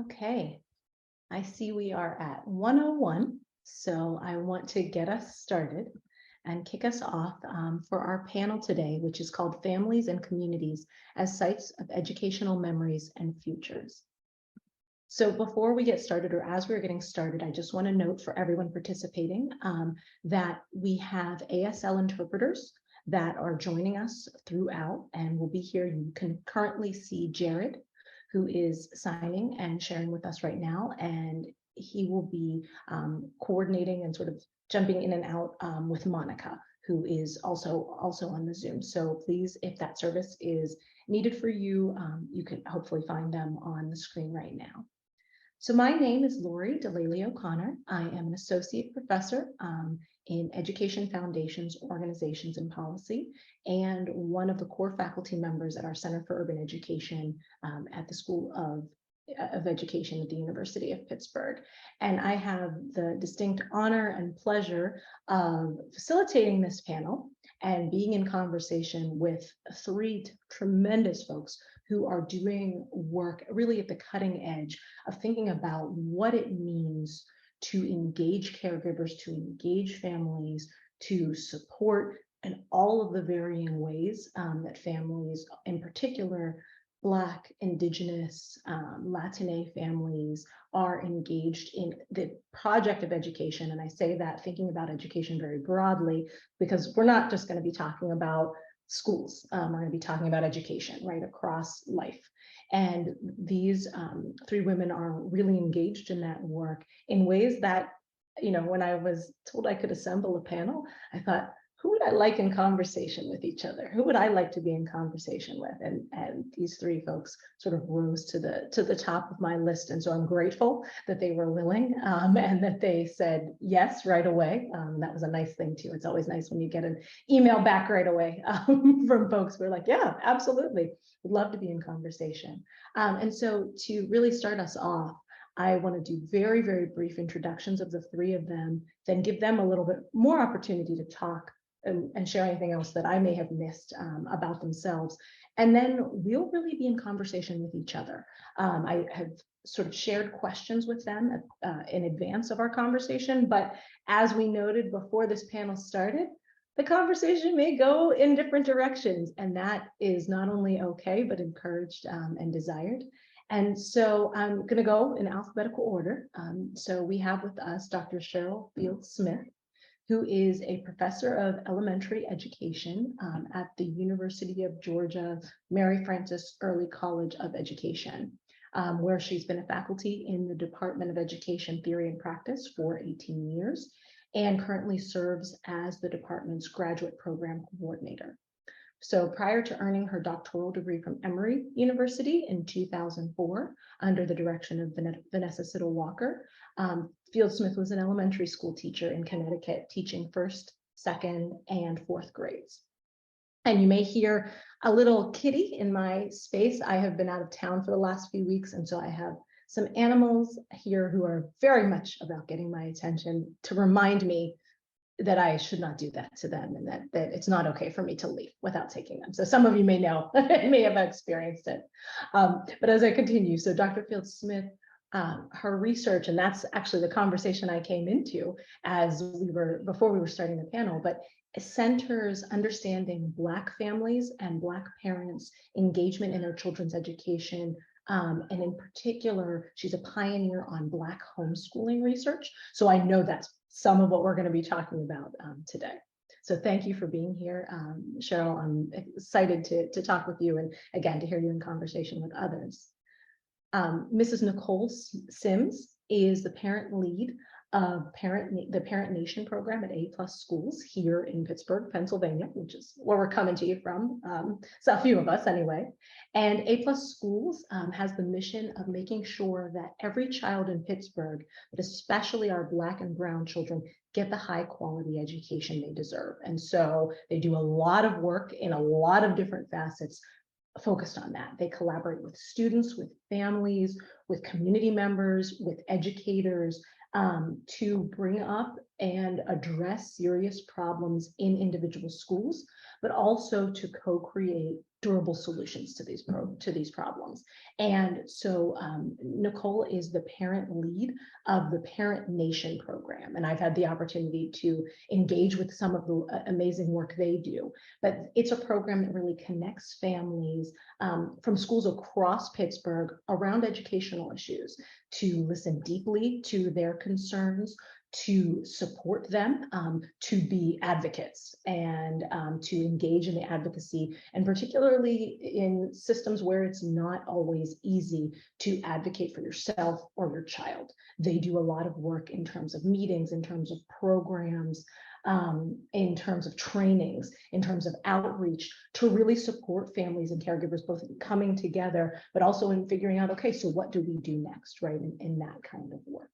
Okay, I see we are at 101, so I want to get us started and kick us off for our panel today, which is called Families and Communities as Sites of Educational Memories and Futures. So before we get started, or as we're getting started, I just want to note for everyone participating that we have ASL interpreters that are joining us throughout and will be here. You can currently see Jared, who is signing and sharing with us right now, and he will be coordinating and sort of jumping in and out with Monica, who is also on the Zoom. So please, if that service is needed for you, you can hopefully find them on the screen right now. So my name is Delale-O'Connor. I am an associate professor in Education Foundations, Organizations, and Policy, and one of the core faculty members at our Center for Urban Education at the School of Education at the University of Pittsburgh. And I have the distinct honor and pleasure of facilitating this panel and being in conversation with three tremendous folks who are doing work really at the cutting edge of thinking about what it means to engage caregivers, to engage families, to support in all of the varying ways that families, in particular, Black, Indigenous, Latine families are engaged in the project of education. And I say that thinking about education very broadly, because we're not just going to be talking about schools. We're going to be talking about education right across life. And these three women are really engaged in that work in ways that, you know, when I was told I could assemble a panel, I thought, who would I like in conversation with each other? Who would I like to be in conversation with? And these three folks sort of rose to the top of my list. And so I'm grateful that they were willing and that they said yes right away. That was a nice thing too. It's always nice when you get an email back right away from folks who are like, yeah, absolutely. Would love to be in conversation. And so to really start us off, I want to do very, very brief introductions of the three of them, then give them a little bit more opportunity to talk and share anything else that I may have missed about themselves. And then we'll really be in conversation with each other. I have sort of shared questions with them in advance of our conversation, but as we noted before this panel started, the conversation may go in different directions, and that is not only okay, but encouraged and desired. And so I'm going to go in alphabetical order. So we have with us Dr. Cheryl Fields-Smith, who is a professor of elementary education at the University of Georgia Mary Frances Early College of Education, where she's been a faculty in the Department of Education Theory and Practice for 18 years and currently serves as the department's graduate program coordinator. So prior to earning her doctoral degree from Emory University in 2004, under the direction of Vanessa Siddle-Walker, Fields-Smith was an elementary school teacher in Connecticut, teaching 1st, 2nd, and 4th grades. And you may hear a little kitty in my space. I have been out of town for the last few weeks, and so I have some animals here who are very much about getting my attention to remind me that I should not do that to them, and that it's not okay for me to leave without taking them. So some of you may know, may have experienced it. But as I continue, so Dr. Fields-Smith, her research, and that's actually the conversation I came into before we were starting the panel, but it centers understanding Black families and Black parents' engagement in their children's education. And in particular, she's a pioneer on Black homeschooling research. So I know that's some of what we're going to be talking about today. So thank you for being here, Cheryl. I'm excited to talk with you and again, to hear you in conversation with others. Mrs. Nichole Sims is the parent lead of the Parent Nation program at A+ Schools here in Pittsburgh, Pennsylvania, which is where we're coming to you from, so a few of us anyway. And A+ Schools has the mission of making sure that every child in Pittsburgh, but especially our Black and Brown children, get the high quality education they deserve. And so they do a lot of work in a lot of different facets focused on that. They collaborate with students, with families, with community members, with educators, to bring up and address serious problems in individual schools, but also to co-create durable solutions to these problems. And so Nichole is the parent lead of the Parent Nation program, and I've had the opportunity to engage with some of the amazing work they do. But it's a program that really connects families from schools across Pittsburgh around educational issues, to listen deeply to their concerns, to support them, to be advocates, and to engage in the advocacy, and particularly in systems where it's not always easy to advocate for yourself or your child. They do a lot of work in terms of meetings, in terms of programs, in terms of trainings, in terms of outreach, to really support families and caregivers both in coming together, but also in figuring out, okay, so what do we do next, right, in that kind of work.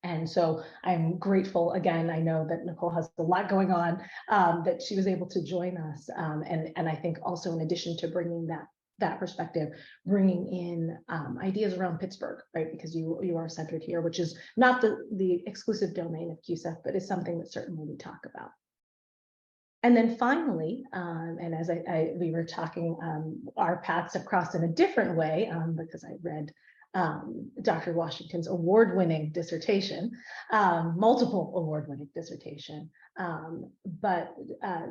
And so I'm grateful, again, I know that Nichole has a lot going on, that she was able to join us. And I think also, in addition to bringing that perspective, bringing in ideas around Pittsburgh, right? Because you are centered here, which is not the exclusive domain of CUESEF, but is something that certainly we talk about. And then finally, and as we were talking, our paths have crossed in a different way, because I read Dr. Washington's award-winning dissertation, multiple award-winning dissertation. But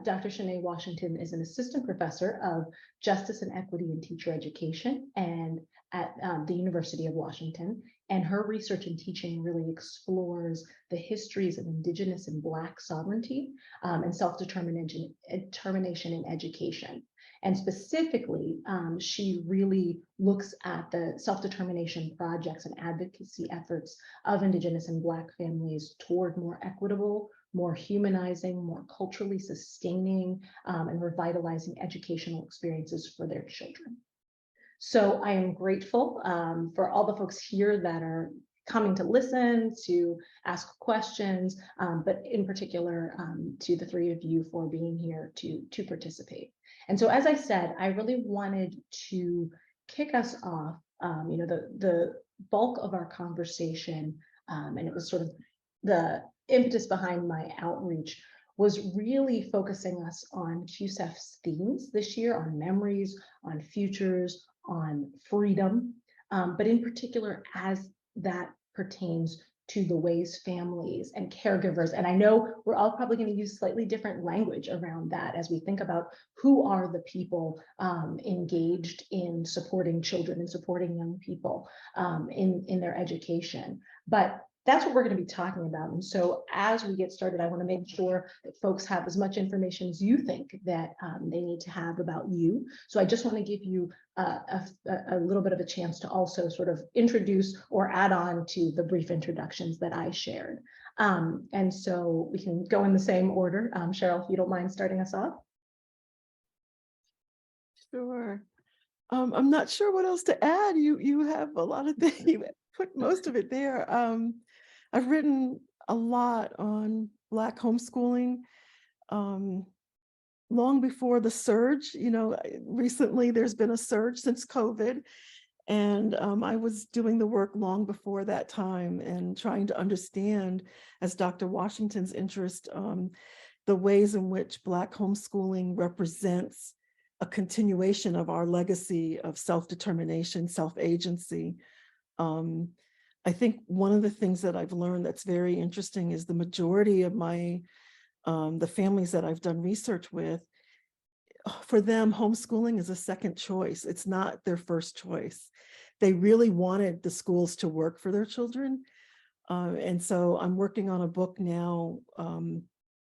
Dr. Shaneé Washington is an assistant professor of justice and equity in teacher education and at the University of Washington. And her research and teaching really explores the histories of Indigenous and Black sovereignty and self-determination in education. And specifically, she really looks at the self-determination projects and advocacy efforts of Indigenous and Black families toward more equitable, more humanizing, more culturally sustaining, and revitalizing educational experiences for their children. So I am grateful for all the folks here that are coming to listen, to ask questions, but in particular to the three of you for being here to participate. And so, as I said, I really wanted to kick us off, the bulk of our conversation, and it was sort of the impetus behind my outreach, was really focusing us on CUESEF's themes this year, on memories, on futures, on freedom, but in particular as that pertains to the ways families and caregivers, and I know we're all probably going to use slightly different language around that as we think about who are the people engaged in supporting children and supporting young people in their education. But that's what we're going to be talking about. And so as we get started, I want to make sure that folks have as much information as you think that they need to have about you. So I just want to give you a little bit of a chance to also sort of introduce or add on to the brief introductions that I shared. And so we can go in the same order. Cheryl, if you don't mind starting us off. Sure. I'm not sure what else to add. You have a lot of things. You put most of it there. I've written a lot on Black homeschooling long before the surge. Recently there's been a surge since COVID, and I was doing the work long before that time and trying to understand, as Dr. Washington's interest, the ways in which Black homeschooling represents a continuation of our legacy of self-determination, self-agency. I think one of the things that I've learned that's very interesting is the majority of the families that I've done research with, for them, homeschooling is a second choice. It's not their first choice. They really wanted the schools to work for their children. And so I'm working on a book now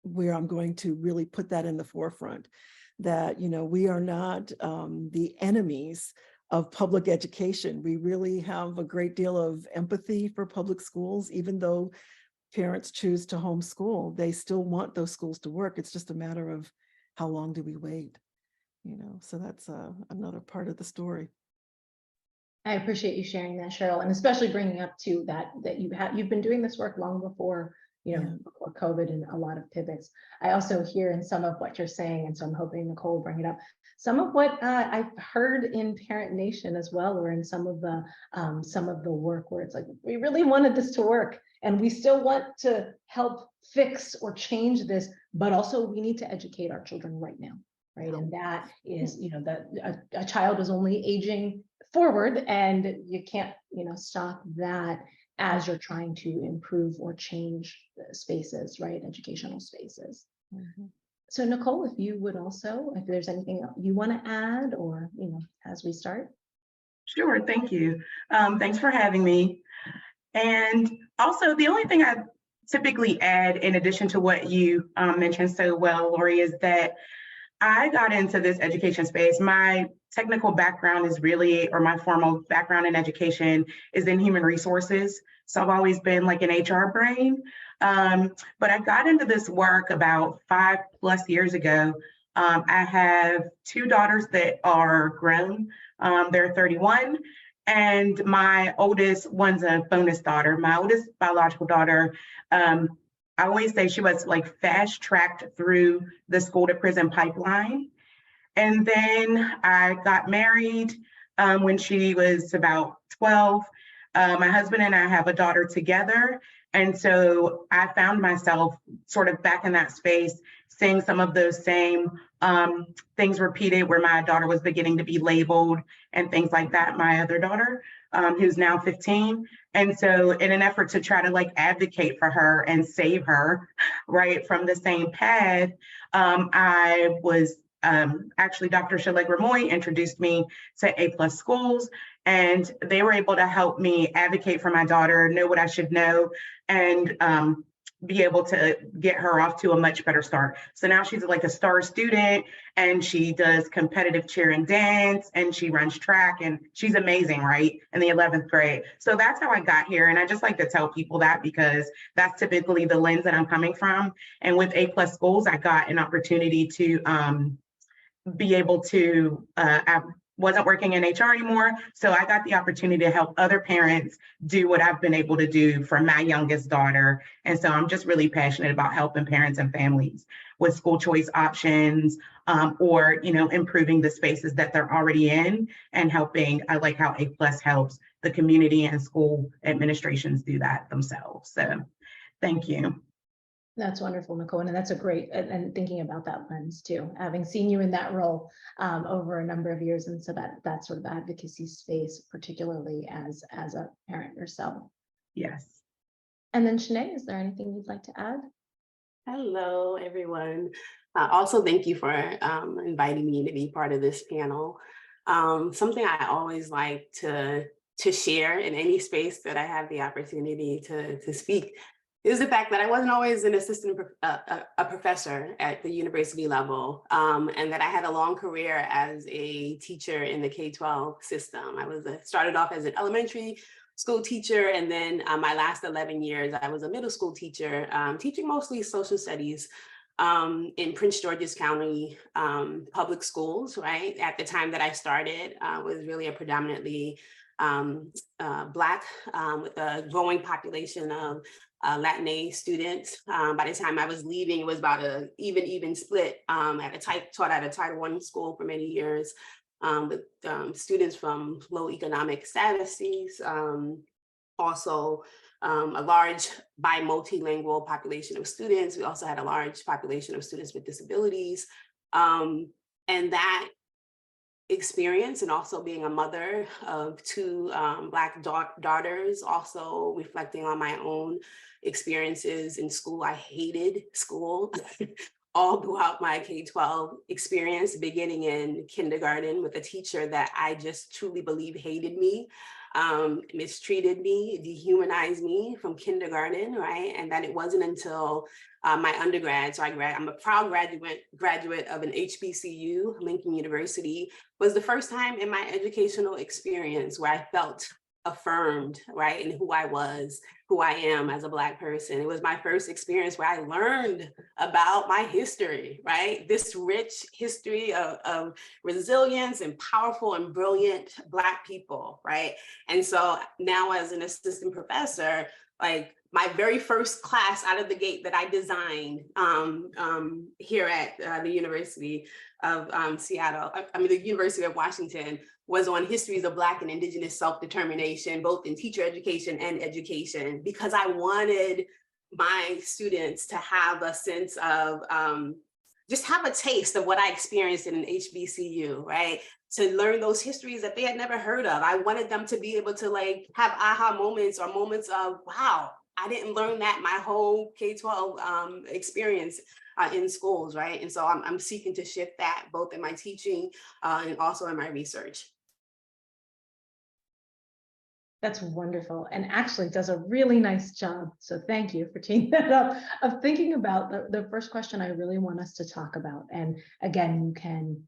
where I'm going to really put that in the forefront, that, we are not the enemies of public education. We really have a great deal of empathy for public schools. Even though parents choose to homeschool, they still want those schools to work. It's just a matter of how long do we wait, so that's another part of the story. I appreciate you sharing that, Cheryl, and especially bringing up too that you've been doing this work long before you know, before COVID and a lot of pivots. I also hear in some of what you're saying, and so I'm hoping Nichole will bring it up, some of what I've heard in Parent Nation as well, or in some of the work where it's like, we really wanted this to work and we still want to help fix or change this, but also we need to educate our children right now, right? And that is, you know, that a child is only aging forward, and you can't, you know, stop that as you're trying to improve or change spaces, right? Educational spaces. So Nichole, if you would also, if there's anything you want to add, or, you know, as we start. Sure, thank you. Thanks for having me. And also, the only thing I typically add, in addition to what you mentioned so well, Lori, is that I got into this education space. My technical background is really, or my formal background in education is in human resources. So I've always been like an HR brain. But I got into this work about 5+ years ago. I have 2 daughters that are grown. They're 31. And my oldest one's a bonus daughter. My oldest biological daughter, I always say she was like fast tracked through the school to prison pipeline. And then I got married when she was about 12. My husband and I have a daughter together. And so I found myself sort of back in that space, seeing some of those same things repeated, where my daughter was beginning to be labeled and things like that. My other daughter, who's now 15. And so in an effort to try to like advocate for her and save her, right, from the same path, I was actually Dr. Delale-O'Connor introduced me to A+ schools, and they were able to help me advocate for my daughter, know what I should know, and be able to get her off to a much better start. So now she's like a star student, and she does competitive cheer and dance, and she runs track, and she's amazing, right, in the 11th grade. So that's how I got here. And I just like to tell people that, because that's typically the lens that I'm coming from. And with A+ schools, I got an opportunity to be able to, I wasn't working in HR anymore. So I got the opportunity to help other parents do what I've been able to do for my youngest daughter. And so I'm just really passionate about helping parents and families with school choice options, or, you know, improving the spaces that they're already in, and helping. I like how A+ helps the community and school administrations do that themselves. So thank you. That's wonderful, Nichole, and that's a great, and thinking about that lens too, having seen you in that role over a number of years, and so that sort of advocacy space, particularly as a parent yourself. Yes. And then Shaneé, is there anything you'd like to add? Hello, everyone. Also, thank you for inviting me to be part of this panel. Something I always like to share in any space that I have the opportunity to speak is the fact that I wasn't always an assistant a professor at the university level, and that I had a long career as a teacher in the K-12 system. I started off as an elementary school teacher, and then my last 11 years, I was a middle school teacher, teaching mostly social studies in Prince George's County public schools, right? At the time that I started, was really a predominantly Black, with a growing population of Latinx students. By the time I was leaving, it was about a even split. Taught at a Title I school for many years, with students from low economic statuses. Also, a large multilingual population of students. We also had a large population of students with disabilities, and that experience, and also being a mother of 2 Black daughters, also reflecting on my own experiences in school. I hated school all throughout my K-12 experience, beginning in kindergarten with a teacher that I just truly believe hated me, mistreated me, dehumanized me from kindergarten, right? And that it wasn't until my undergrad, so I'm a proud graduate of an HBCU, Lincoln University, was the first time in my educational experience where I felt affirmed, right, in who I was, who I am as a Black person. It was my first experience where I learned about my history, right? This rich history of resilience and powerful and brilliant Black people, right? And so now, as an assistant professor, like my very first class out of the gate that I designed here at the University of Seattle, I mean, the University of Washington, was on histories of Black and Indigenous self-determination, both in teacher education and education, because I wanted my students to have a sense of just have a taste of what I experienced in an HBCU, right? To learn those histories that they had never heard of. I wanted them to be able to like have aha moments or moments of, wow, I didn't learn that my whole K-12 experience in schools, right? And so I'm seeking to shift that both in my teaching and also in my research. That's wonderful, and actually does a really nice job. So thank you for teeing that up, of thinking about the first question I really want us to talk about. And again, you can,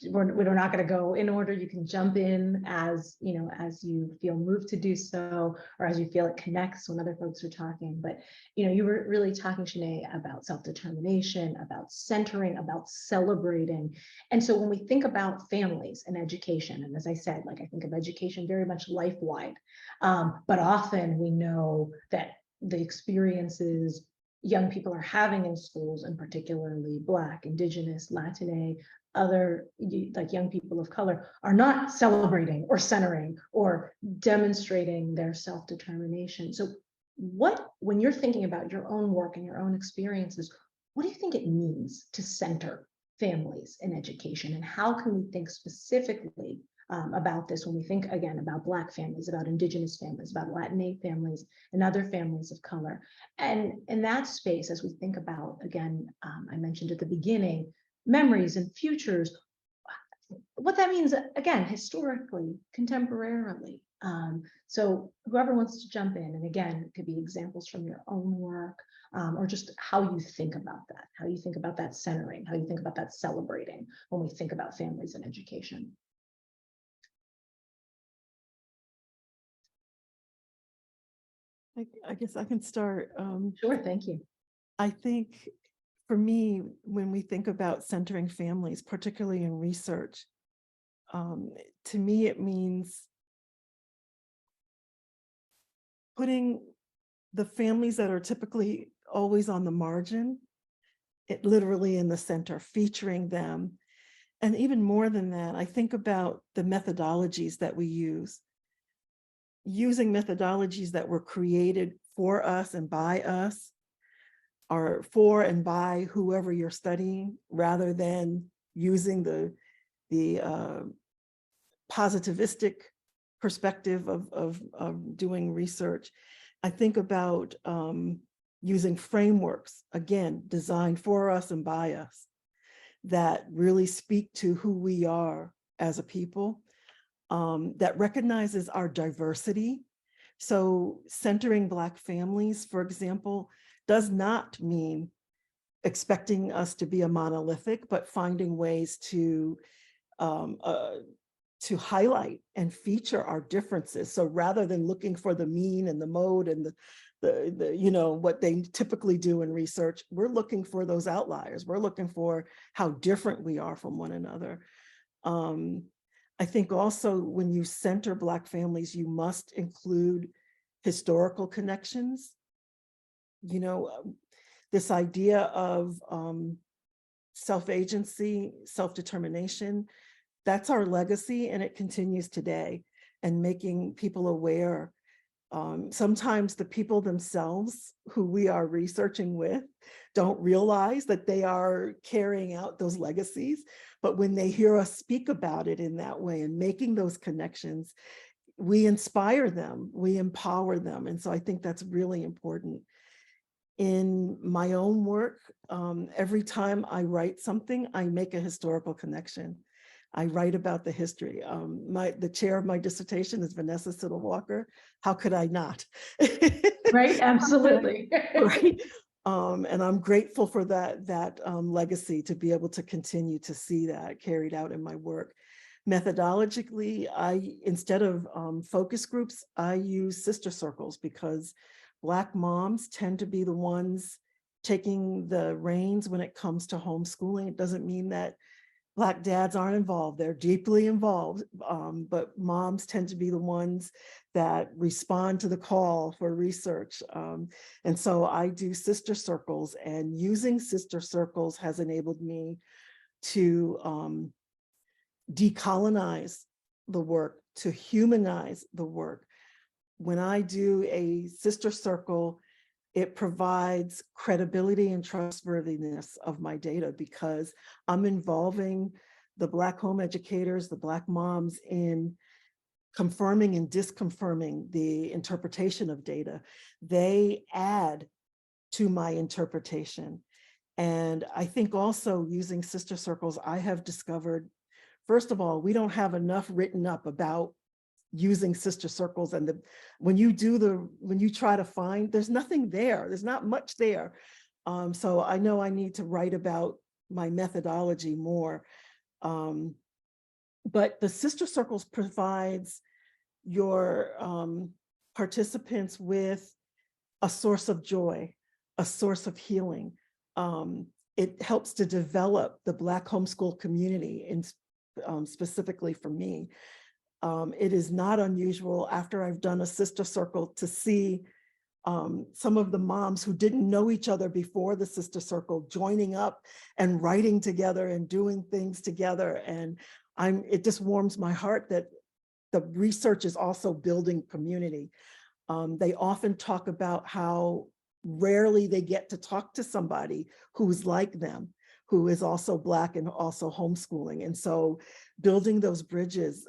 we're not going to go in order. You can jump in as you know, as you feel moved to do so, or as you feel it connects when other folks are talking. But you know, you were really talking, Shaneé, about self-determination, about centering, about celebrating. And so when we think about families and education, and as I said, like I think of education very much life-wide, but often we know that the experiences young people are having in schools, and particularly Black, Indigenous, Latine, other like young people of color, are not celebrating or centering or demonstrating their self-determination. So when you're thinking about your own work and your own experiences, what do you think it means to center families in education? And how can we think specifically about this when we think again about Black families, about Indigenous families, about Latinx families, and other families of color? And in that space, as we think about, again, I mentioned at the beginning, memories and futures, what that means, again, historically, contemporarily. So whoever wants to jump in, and again, it could be examples from your own work, or just how you think about that, how you think about that centering, how you think about that celebrating when we think about families and education. I guess I can start. Sure, thank you. I think for me, when we think about centering families, particularly in research, to me, it means putting the families that are typically always on the margin, it literally in the center, featuring them. And even more than that, I think about the methodologies that we use. Using methodologies that were created for us and by us, or for and by whoever you're studying, rather than using the positivistic perspective of doing research. I think about using frameworks, again, designed for us and by us, that really speak to who we are as a people, that recognizes our diversity. So centering Black families, for example, does not mean expecting us to be a monolithic, but finding ways to highlight and feature our differences. So rather than looking for the mean and the mode and the you know, what they typically do in research, we're looking for those outliers. We're looking for how different we are from one another. I think also when you center Black families, you must include historical connections. You know, this idea of self-agency, self-determination, that's our legacy, and it continues today, and making people aware. Sometimes the people themselves who we are researching with don't realize that they are carrying out those legacies, but when they hear us speak about it in that way and making those connections, we inspire them, we empower them. And so I think that's really important. In my own work, every time I write something, I make a historical connection. I write about the history. The chair of my dissertation is Vanessa Siddle-Walker. How could I not? Right, absolutely. Right. And I'm grateful for that legacy, to be able to continue to see that carried out in my work. Methodologically, instead of focus groups, I use sister circles, because Black moms tend to be the ones taking the reins when it comes to homeschooling. It doesn't mean that Black dads aren't involved. They're deeply involved, but moms tend to be the ones that respond to the call for research. And so I do sister circles, and using sister circles has enabled me to decolonize the work, to humanize the work. When I do a sister circle, it provides credibility and trustworthiness of my data, because I'm involving the Black home educators, the Black moms, in confirming and disconfirming the interpretation of data. They add to my interpretation. And I think also using sister circles, I have discovered, first of all, we don't have enough written up about using sister circles, and when you try to find, there's nothing there. There's not much there. So I know I need to write about my methodology more. But the sister circles provides your participants with a source of joy, a source of healing. It helps to develop the Black homeschool community, and specifically for me. It is not unusual after I've done a sister circle to see some of the moms who didn't know each other before the sister circle joining up and writing together and doing things together. And it just warms my heart that the research is also building community. They often talk about how rarely they get to talk to somebody who's like them, who is also Black and also homeschooling. And so building those bridges.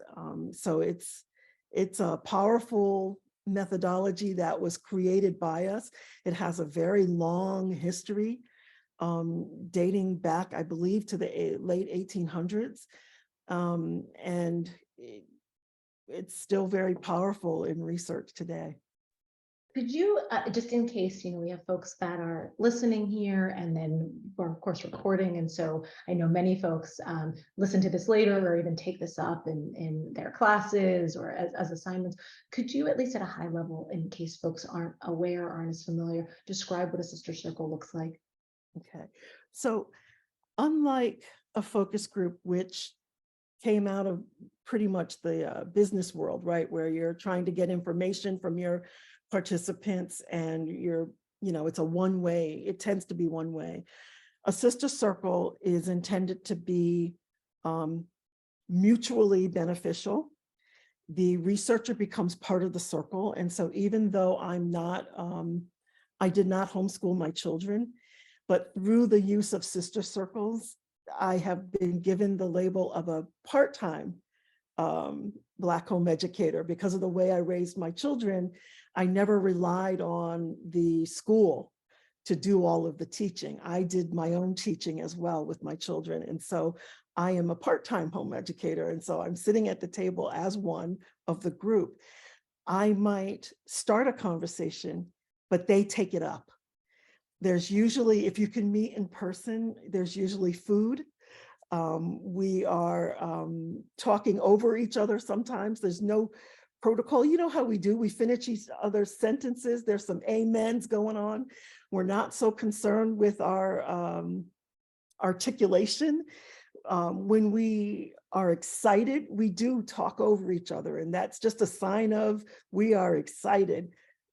So it's a powerful methodology that was created by us. It has a very long history, dating back, I believe, to the late 1800s. And it's still very powerful in research today. Could you, just in case, we have folks that are listening here, and then we're of course recording. And so I know many folks listen to this later or even take this up in their classes or as assignments. Could you, at least at a high level, in case folks aren't aware, aren't as familiar, describe what a sister circle looks like? Okay, so unlike a focus group, which came out of pretty much the business world, right, where you're trying to get information from your participants and it's a one-way, it tends to be one way. A sister circle is intended to be mutually beneficial. The researcher becomes part of the circle. And so even though I did not homeschool my children, but through the use of sister circles, I have been given the label of a part-time Black home educator. Because of the way I raised my children, I never relied on the school to do all of the teaching. I did my own teaching as well with my children. And so I am a part-time home educator. And so I'm sitting at the table as one of the group. I might start a conversation, but they take it up. There's usually, if you can meet in person, there's usually food. We are talking over each other sometimes. There's no protocol. You know how we do, we finish each other's sentences. There's some amens going on. We're not so concerned with our articulation. When we are excited, we do talk over each other. And that's just a sign of we are excited.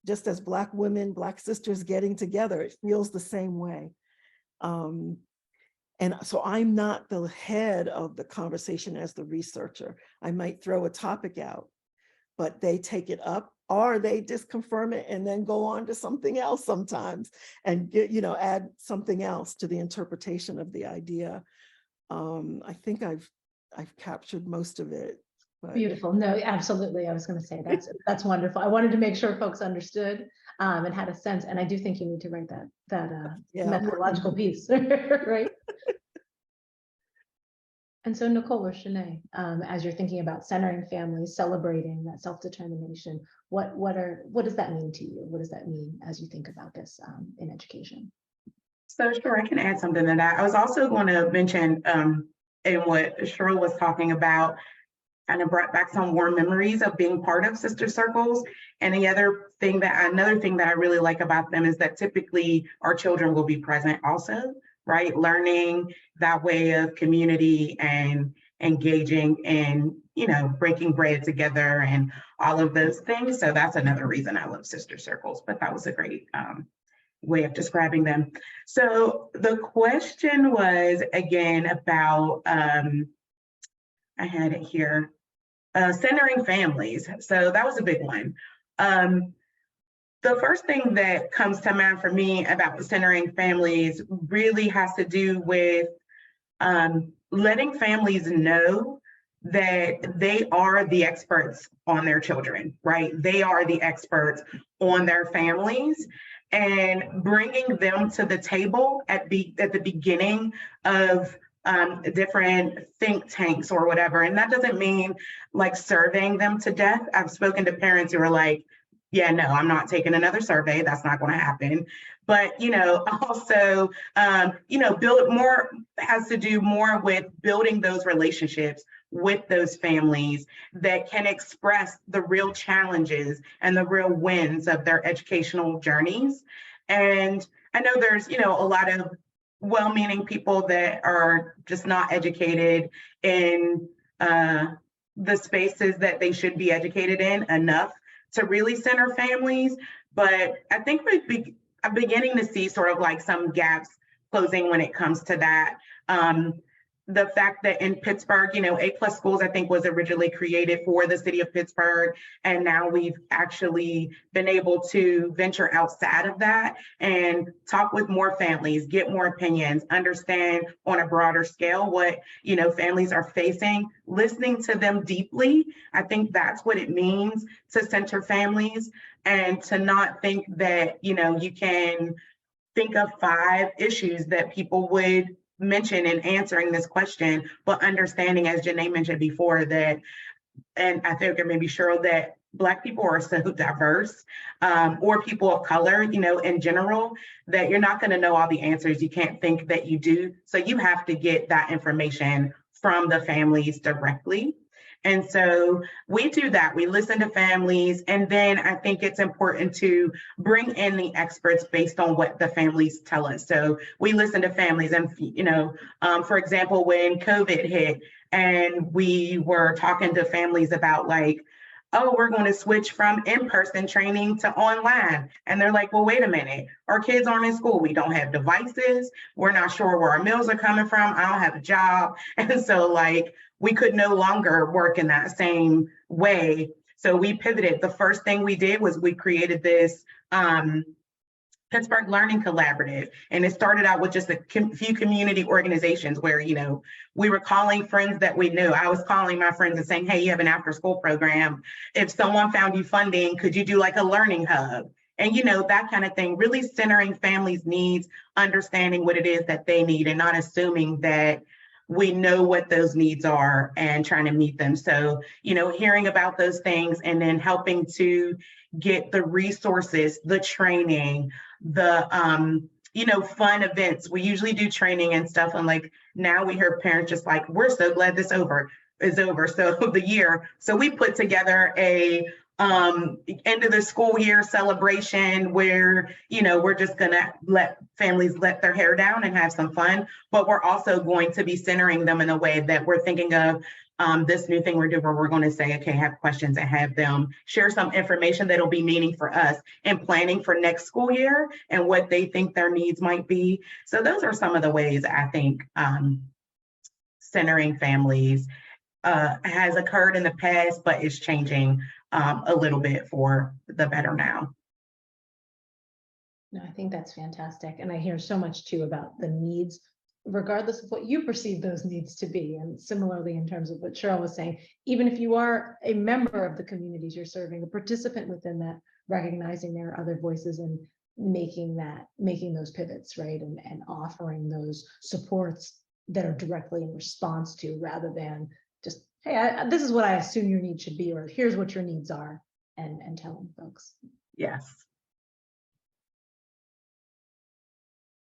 Just as Black women, Black sisters getting together, it feels the same way. And so I'm not the head of the conversation as the researcher. I might throw a topic out, but they take it up, or they disconfirm it and then go on to something else sometimes and add something else to the interpretation of the idea. I think I've captured most of it. But. Beautiful. No, absolutely. I was going to say that's wonderful. I wanted to make sure folks understood and had a sense. And I do think you need to write that methodological piece, right? And so Nichole or Shaneé, as you're thinking about centering families, celebrating that self-determination, what does that mean to you? What does that mean as you think about this in education? So sure, I can add something to that. I was also going to mention in what Cheryl was talking about, kind of brought back some warm memories of being part of sister circles. And another thing that I really like about them is that typically our children will be present also, right? Learning that way of community and engaging in, breaking bread together and all of those things. So that's another reason I love sister circles, but that was a great way of describing them. So the question was again about, I had it here, centering families. So that was a big one. The first thing that comes to mind for me about centering families really has to do with letting families know that they are the experts on their children, right? They are the experts on their families, and bringing them to the table at the beginning of different think tanks or whatever. And that doesn't mean like surveying them to death. I've spoken to parents who are like, yeah, no, I'm not taking another survey. That's not going to happen. But, also, build more has to do more with building those relationships with those families that can express the real challenges and the real wins of their educational journeys. And I know there's, a lot of well-meaning people that are just not educated in the spaces that they should be educated in enough to really center families. But I think I'm beginning to see sort of like some gaps closing when it comes to that. The fact that in Pittsburgh, A+ schools, I think, was originally created for the city of Pittsburgh. And now we've actually been able to venture outside of that and talk with more families, get more opinions, understand on a broader scale what, families are facing, listening to them deeply. I think that's what it means to center families, and to not think that, you can think of 5 issues that people would mention in answering this question, but understanding, as Janae mentioned before, that, and I think maybe Cheryl, that Black people are so diverse, or people of color, in general, that you're not going to know all the answers. You can't think that you do. So you have to get that information from the families directly. And so we do that. We listen to families, and then I think it's important to bring in the experts based on what the families tell us. So we listen to families, and for example, when COVID hit, and we were talking to families about like, oh, we're going to switch from in-person training to online. And they're like, well, wait a minute, our kids aren't in school. We don't have devices. We're not sure where our meals are coming from. I don't have a job. And so like, we could no longer work in that same way. So we pivoted. The first thing we did was we created this Pittsburgh Learning Collaborative. And it started out with just a few community organizations where, we were calling friends that we knew. I was calling my friends and saying, hey, you have an after school program. If someone found you funding, could you do like a learning hub? And, that kind of thing, really centering families' needs, understanding what it is that they need, and not assuming that we know what those needs are and trying to meet them. So, hearing about those things and then helping to get the resources, the training, the, fun events. We usually do training and stuff. And like, now we hear parents just like, we're so glad this is over. So the year. So we put together a end of the school year celebration where, we're just going to let families let their hair down and have some fun, but we're also going to be centering them in a way that we're thinking of this new thing we're doing, where we're going to say, okay, have questions and have them share some information that'll be meaning for us in planning for next school year and what they think their needs might be. So those are some of the ways I think centering families has occurred in the past, but is changing a little bit for the better now. No, I think that's fantastic. And I hear so much too about the needs, regardless of what you perceive those needs to be. And similarly, in terms of what Cheryl was saying, even if you are a member of the communities you're serving, a participant within that, recognizing there are other voices and making those pivots, right? And offering those supports that are directly in response to, rather than just, hey, this is what I assume your needs should be, or here's what your needs are, and telling folks. Yes.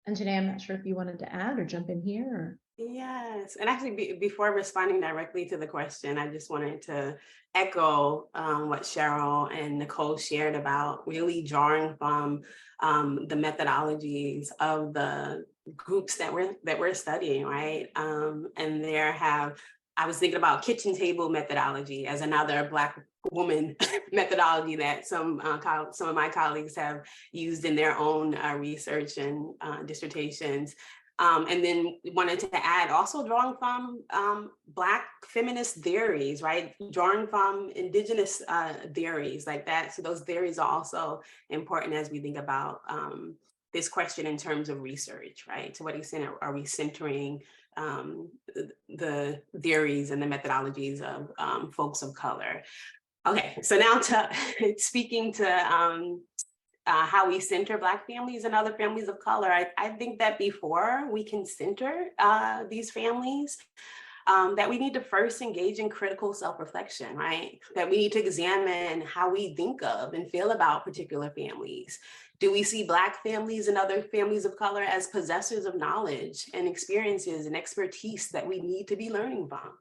And Shaneé, I'm not sure if you wanted to add or jump in here. Or... Yes, and actually before responding directly to the question, I just wanted to echo what Cheryl and Nichole shared about really drawing from the methodologies of the groups that we're studying, right? And I was thinking about kitchen table methodology as another Black woman methodology that some of my colleagues have used in their own research and dissertations. And then wanted to add also drawing from Black feminist theories, right? Drawing from indigenous theories like that. So those theories are also important as we think about this question in terms of research, right? To what extent are we centering the theories and the methodologies of folks of color? Okay, so now to speaking to how we center Black families and other families of color, I think that before we can center these families, that we need to first engage in critical self-reflection, right? That we need to examine how we think of and feel about particular families. Do we see Black families and other families of color as possessors of knowledge and experiences and expertise that we need to be learning from?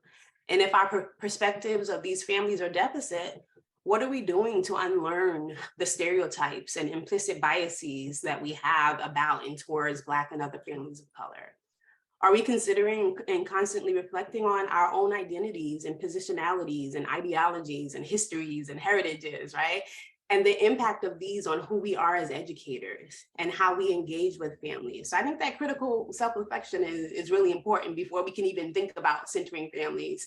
And if our perspectives of these families are deficit, what are we doing to unlearn the stereotypes and implicit biases that we have about and towards Black and other families of color? Are we considering and constantly reflecting on our own identities and positionalities and ideologies and histories and heritages, right? And the impact of these on who we are as educators and how we engage with families. So I think that critical self-reflection is really important before we can even think about centering families.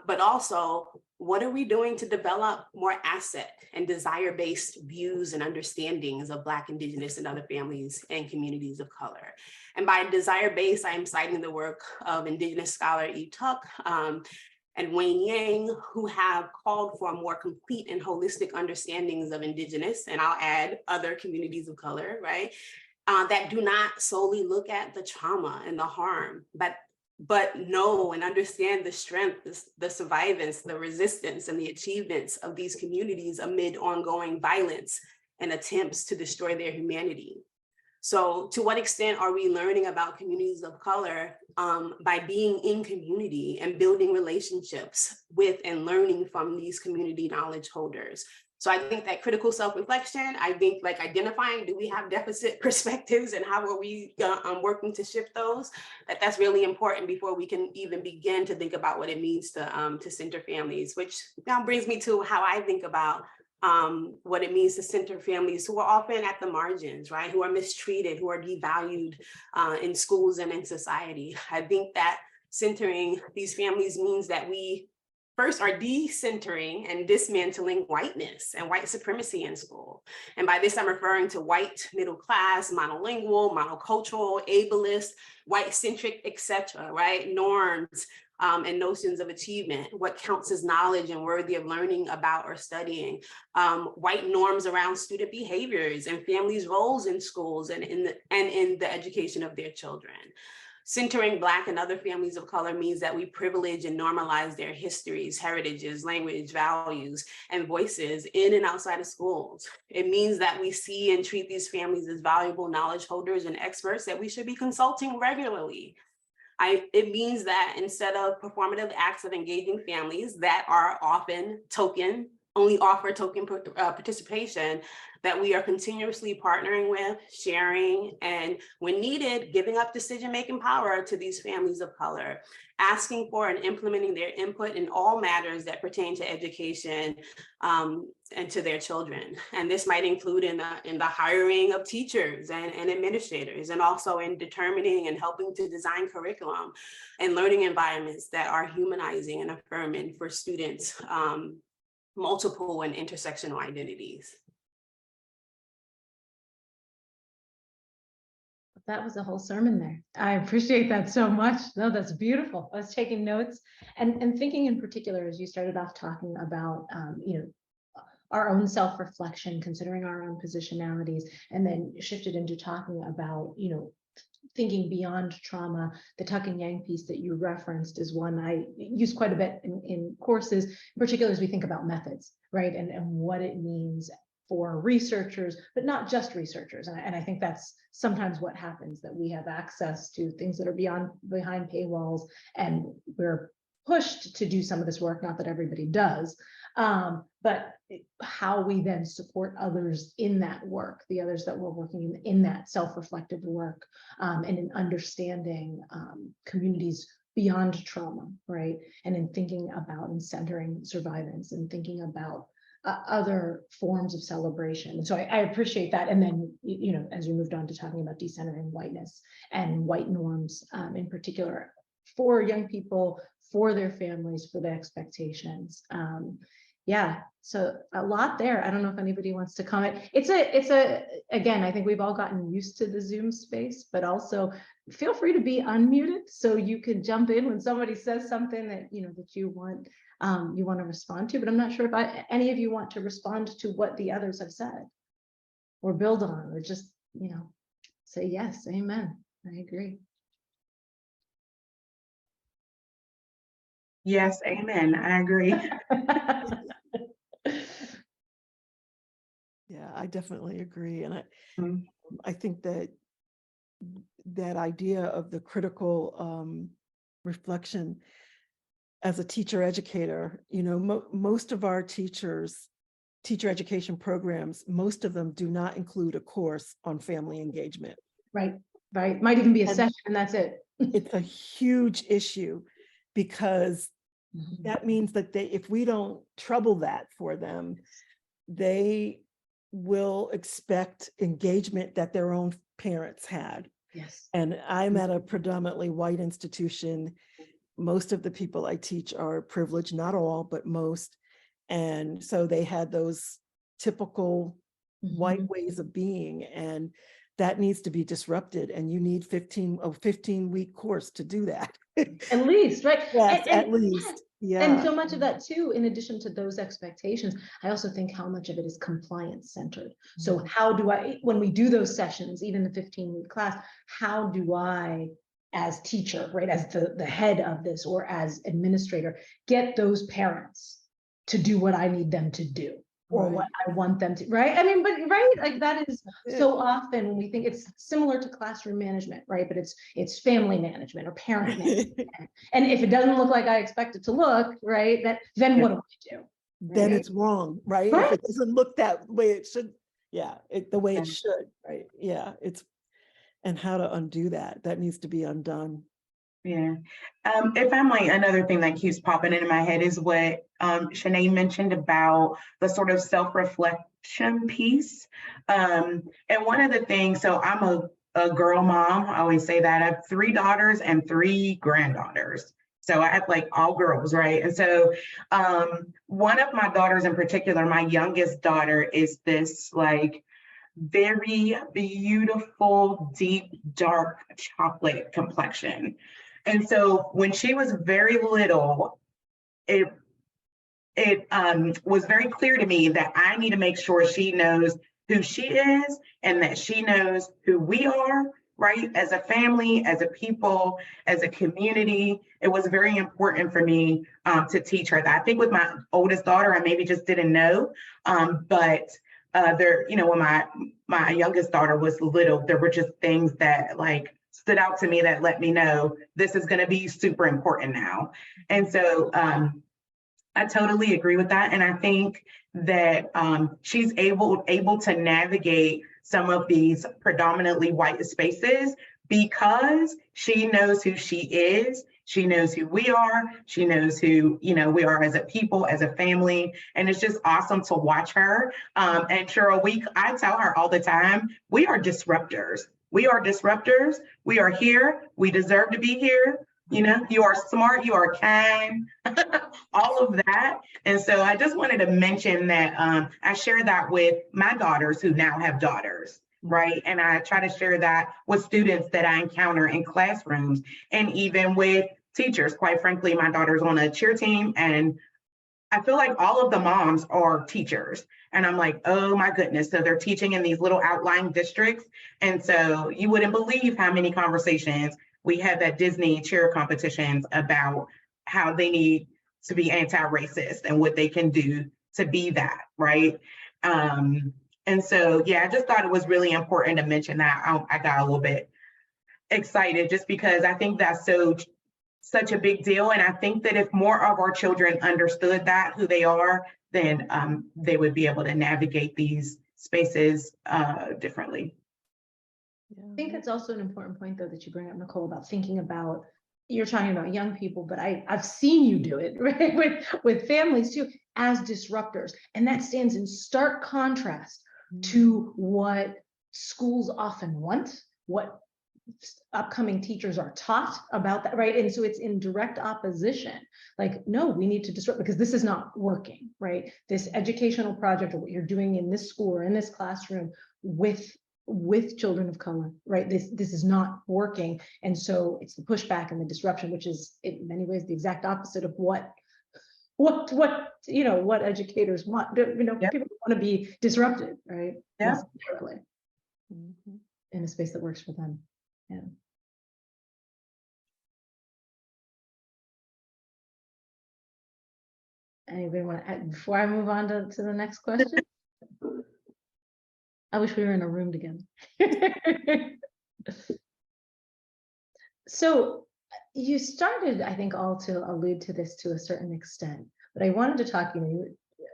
But also, what are we doing to develop more asset and desire-based views and understandings of Black, Indigenous, and other families and communities of color? And by desire-based, I am citing the work of Indigenous scholar E. Tuck and Wayne Yang, who have called for more complete and holistic understandings of Indigenous, and I'll add other communities of color, right? That do not solely look at the trauma and the harm, but know and understand the strength, the survivance, the resistance, and the achievements of these communities amid ongoing violence and attempts to destroy their humanity. So to what extent are we learning about communities of color by being in community and building relationships with and learning from these community knowledge holders? So I think that critical self-reflection, I think like identifying, do we have deficit perspectives and how are we working to shift those? That's really important before we can even begin to think about what it means to center families, which now brings me to how I think about what it means to center families who are often at the margins, right? Who are mistreated, who are devalued in schools and in society. I think that centering these families means that we first are decentering and dismantling whiteness and white supremacy in school. And by this, I'm referring to white, middle class, monolingual, monocultural, ableist, white-centric, et cetera, right? Norms and notions of achievement, what counts as knowledge and worthy of learning about or studying, white norms around student behaviors and families' roles in schools and in the education of their children. Centering Black and other families of color means that we privilege and normalize their histories, heritages, language, values, and voices in and outside of schools. It means that we see and treat these families as valuable knowledge holders and experts that we should be consulting regularly. It means that instead of performative acts of engaging families that are often only offer token participation, that we are continuously partnering with, sharing, and when needed, giving up decision-making power to these families of color, asking for and implementing their input in all matters that pertain to education and to their children. And this might include in the hiring of teachers and administrators, and also in determining and helping to design curriculum and learning environments that are humanizing and affirming for students' multiple and intersectional identities. That was a whole sermon there. I appreciate that so much. No, that's beautiful. I was taking notes and thinking in particular, as you started off talking about, our own self-reflection, considering our own positionalities, and then shifted into talking about, thinking beyond trauma. The Tuck and Yang piece that you referenced is one I use quite a bit in courses, in particular as we think about methods, right? And what it means for researchers, but not just researchers. And I think that's sometimes what happens, that we have access to things that are behind paywalls, and we're pushed to do some of this work, not that everybody does, but how we then support others in that work, the others that we're working in that self-reflective work, and in understanding communities beyond trauma, right? And in thinking about and centering survivance and thinking about other forms of celebration. So I appreciate that. And then, you know, as we moved on to talking about decentering whiteness and white norms, in particular for young people, for their families, for the expectations. Yeah, so a lot there. I don't know if anybody wants to comment. Again, I think we've all gotten used to the Zoom space, but also feel free to be unmuted so you can jump in when somebody says something that, you know, that you want to respond to. But I'm not sure if any of you want to respond to what the others have said or build on, or just, you know, say yes, amen. I agree. Yes, amen. I agree. Yeah, I definitely agree. And Mhm. I think that idea of the critical reflection as a teacher educator, you know, most of our teacher education programs, most of them do not include a course on family engagement. Right. Might even be a And session and that's it. It's a huge issue because that means that if we don't trouble that for them, they will expect engagement that their own parents had. Yes. And I'm at a predominantly white institution. Most of the people I teach are privileged, not all, but most. And so they had those typical white ways of being, and that needs to be disrupted. And you need a 15-week course to do that. At least, right? Yes, at least. Yeah. And so much of that too, in addition to those expectations, I also think how much of it is compliance centered. So how do I, when we do those sessions, even the 15-week class, how do I, as teacher, right, as the head of this or as administrator, get those parents to do what I need them to do? Or what I want them to, right? I mean, but right, like that is so often when we think it's similar to classroom management, right? But it's family management or parent management. And if it doesn't look like I expect it to look, right, then what do I do? Then it's wrong, right? If it doesn't look that way it should, the way it should, right? Yeah, and how to undo that needs to be undone. Yeah. If I might, another thing that keeps popping into my head is what Shaneé mentioned about the sort of self-reflection piece. And one of the things, so I'm a girl mom, I always say that. I have 3 daughters and 3 granddaughters. So I have like all girls, right? And so one of my daughters in particular, my youngest daughter, is this like very beautiful, deep, dark chocolate complexion. And so when she was very little, it was very clear to me that I need to make sure she knows who she is and that she knows who we are, right? As a family, as a people, as a community. It was very important for me to teach her that. I think with my oldest daughter, I maybe just didn't know, but there, you know, when my youngest daughter was little, there were just things that like stood out to me that let me know this is going to be super important now. And so I totally agree with that. And I think that she's able to navigate some of these predominantly white spaces because she knows who she is. She knows who we are. She knows who, you know, we are as a people, as a family. And it's just awesome to watch her. And Cheryl, I tell her all the time, we are disruptors. We are disruptors. We are here. We deserve to be here. You know, you are smart, you are kind, all of that. And so I just wanted to mention that I share that with my daughters who now have daughters, right? And I try to share that with students that I encounter in classrooms and even with teachers. Quite frankly, my daughter's on a cheer team and I feel like all of the moms are teachers. And I'm like, oh my goodness. So they're teaching in these little outlying districts. And so you wouldn't believe how many conversations we have at Disney cheer competitions about how they need to be anti-racist and what they can do to be that, right? And so, yeah, I just thought it was really important to mention that. I got a little bit excited just because I think that's so such a big deal. And I think that if more of our children understood that, who they are, then they would be able to navigate these spaces differently. I think it's also an important point, though, that you bring up, Nichole, about thinking about, you're talking about young people, but I've seen you do it, right, with families too, as disruptors. And that stands in stark contrast to what schools often want, what upcoming teachers are taught about that, right? And so it's in direct opposition. Like, no, we need to disrupt because this is not working, right? This educational project or what you're doing in this school or in this classroom with children of color, right? This is not working. And so it's the pushback and the disruption, which is in many ways the exact opposite of what educators want. Yep. People want to be disrupted, right? Yeah. In a space that works for them. Yeah. Anybody want to add before I move on to the next question? I wish we were in a room together. So you started, I think, all to allude to this to a certain extent, but I wanted to talk,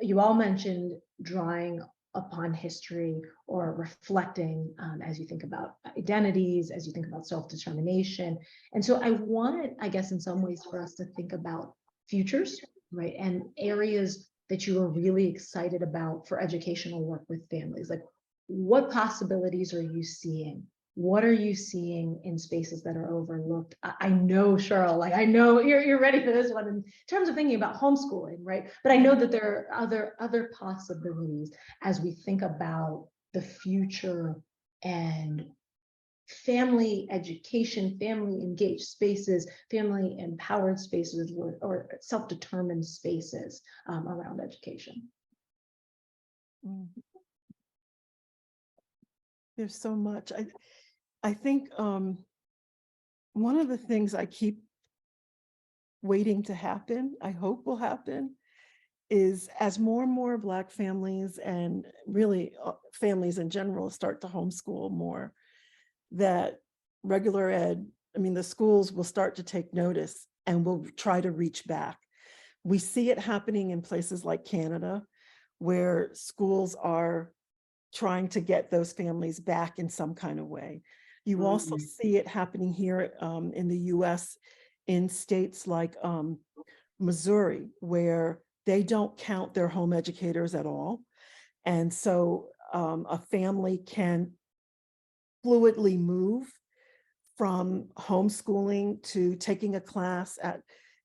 you all mentioned drawing upon history or reflecting as you think about identities, as you think about self-determination. And so I wanted, I guess, in some ways for us to think about futures, right? And areas that you are really excited about for educational work with families. Like, what possibilities are you seeing? What are you seeing in spaces that are overlooked? I know, Cheryl, like, I know you're ready for this one in terms of thinking about homeschooling, right? But I know that there are other possibilities as we think about the future and family education, family engaged spaces, family empowered spaces, or self-determined spaces around education. There's so much. I think one of the things I keep waiting to happen, I hope will happen, is as more and more Black families and really families in general start to homeschool more, that regular ed, the schools will start to take notice and will try to reach back. We see it happening in places like Canada, where schools are trying to get those families back in some kind of way. You also see it happening here in the US in states like Missouri, where they don't count their home educators at all. And so a family can fluidly move from homeschooling to taking a class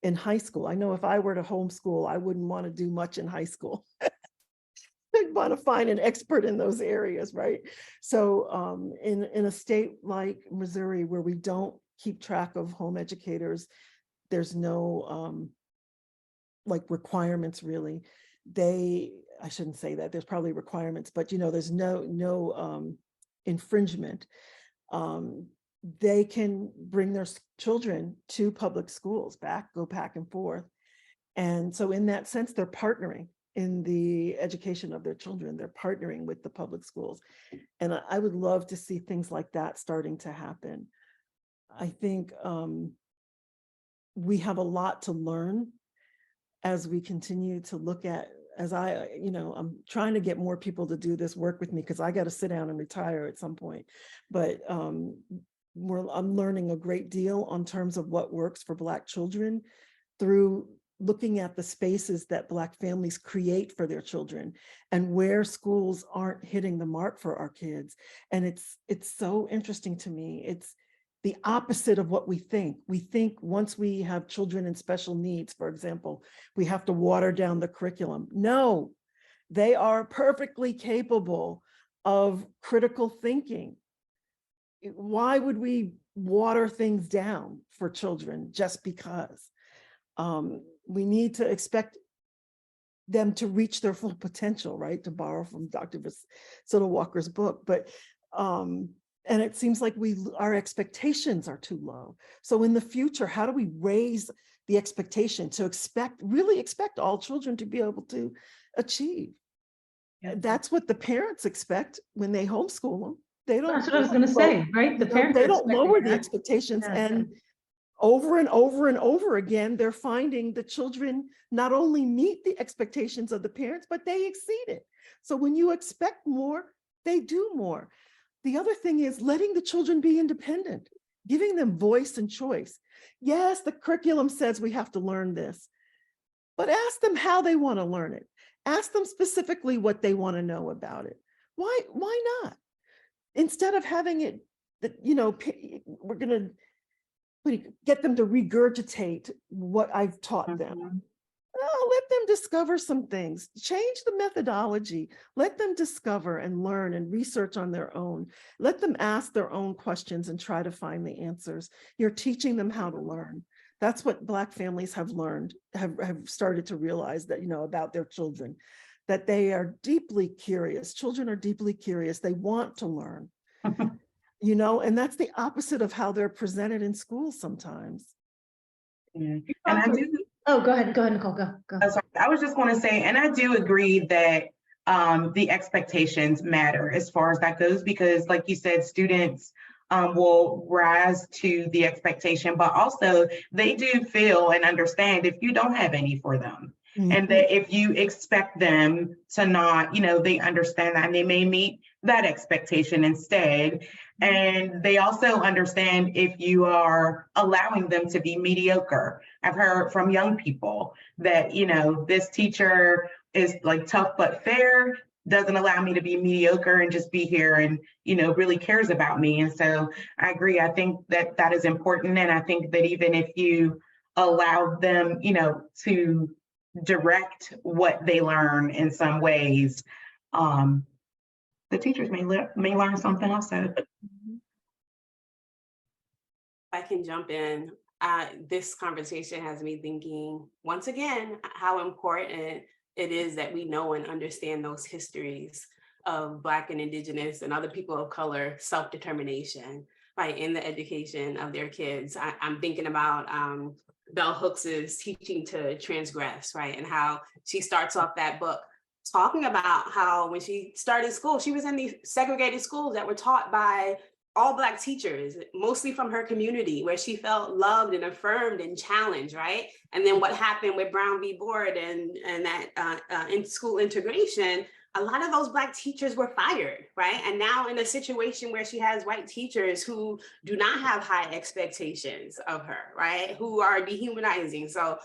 in high school. I know if I were to homeschool, I wouldn't want to do much in high school. I'd want to find an expert in those areas, right? So in a state like Missouri, where we don't keep track of home educators, there's no requirements really. I shouldn't say that, there's probably requirements, but there's no infringement. They can bring their children to public schools, go back and forth. And so in that sense, they're partnering in the education of their children. They're partnering with the public schools. And I would love to see things like that starting to happen. I think we have a lot to learn as we continue to look at, I'm trying to get more people to do this work with me because I got to sit down and retire at some point. But I'm learning a great deal on terms of what works for Black children through looking at the spaces that Black families create for their children and where schools aren't hitting the mark for our kids. And it's so interesting to me. It's the opposite of what we think. We think once we have children in special needs, for example, we have to water down the curriculum. No, they are perfectly capable of critical thinking. Why would we water things down for children just because? We need to expect them to reach their full potential, right? To borrow from Dr. Vasilla Walker's book. But and it seems like our expectations are too low. So in the future, how do we raise the expectation to really expect all children to be able to achieve? Yeah. That's what the parents expect when they homeschool them. They don't. That's what I was going to say, right? The parents. They don't lower the expectations, and over and over and over again, they're finding the children not only meet the expectations of the parents, but they exceed it. So when you expect more, they do more. The other thing is letting the children be independent, giving them voice and choice. Yes, the curriculum says we have to learn this, but ask them how they want to learn it. Ask them specifically what they want to know about it. Why not? Instead of having it that, you know, we're going to get them to regurgitate what I've taught them. Oh, let them discover some things, change the methodology, let them discover and learn and research on their own. Let them ask their own questions and try to find the answers. You're teaching them how to learn. That's what Black families have learned, have started to realize that, you know, about their children, that they are deeply curious. Children are deeply curious. They want to learn, you know, and that's the opposite of how they're presented in school sometimes. Yeah. And I do. Oh, go ahead, Nichole, go. Oh, sorry. I was just going to say, and I do agree that the expectations matter as far as that goes, because like you said, students will rise to the expectation, but also they do feel and understand if you don't have any for them. Mm-hmm. And that if you expect them to not, you know, they understand that and they may meet that expectation instead. And they also understand if you are allowing them to be mediocre. I've heard from young people that, you know, this teacher is like tough but fair, doesn't allow me to be mediocre and just be here and, you know, really cares about me. And so I agree. I think that that is important. And I think that even if you allow them, you know, to direct what they learn in some ways, the teachers may learn something also. I can jump in. This conversation has me thinking, once again, how important it is that we know and understand those histories of Black and Indigenous and other people of color self-determination, right, in the education of their kids. I'm thinking about Bell Hooks's Teaching to Transgress, right, and how she starts off that book talking about how when she started school, she was in these segregated schools that were taught by all Black teachers, mostly from her community, where she felt loved and affirmed and challenged, right? And then what happened with Brown v. Board and that in school integration, a lot of those Black teachers were fired, right? And now in a situation where she has white teachers who do not have high expectations of her, right? Who are dehumanizing. So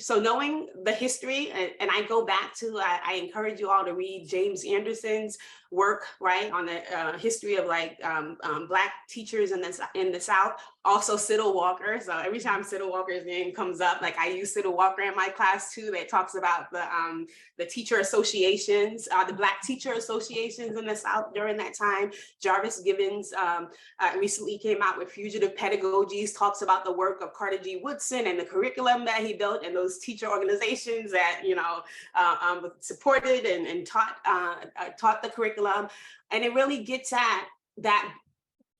so knowing the history, and I go back to, I encourage you all to read James Anderson's work, right, on the history of like Black teachers in the South. Also Siddle Walker. So every time Siddle Walker's name comes up, like I use Siddle Walker in my class too, that talks about the teacher associations, the Black teacher associations in the South during that time. Jarvis Gibbons recently came out with Fugitive Pedagogies, talks about the work of Carter G. Woodson and the curriculum that he built and those teacher organizations that, you know, supported and taught the curriculum. And it really gets at that.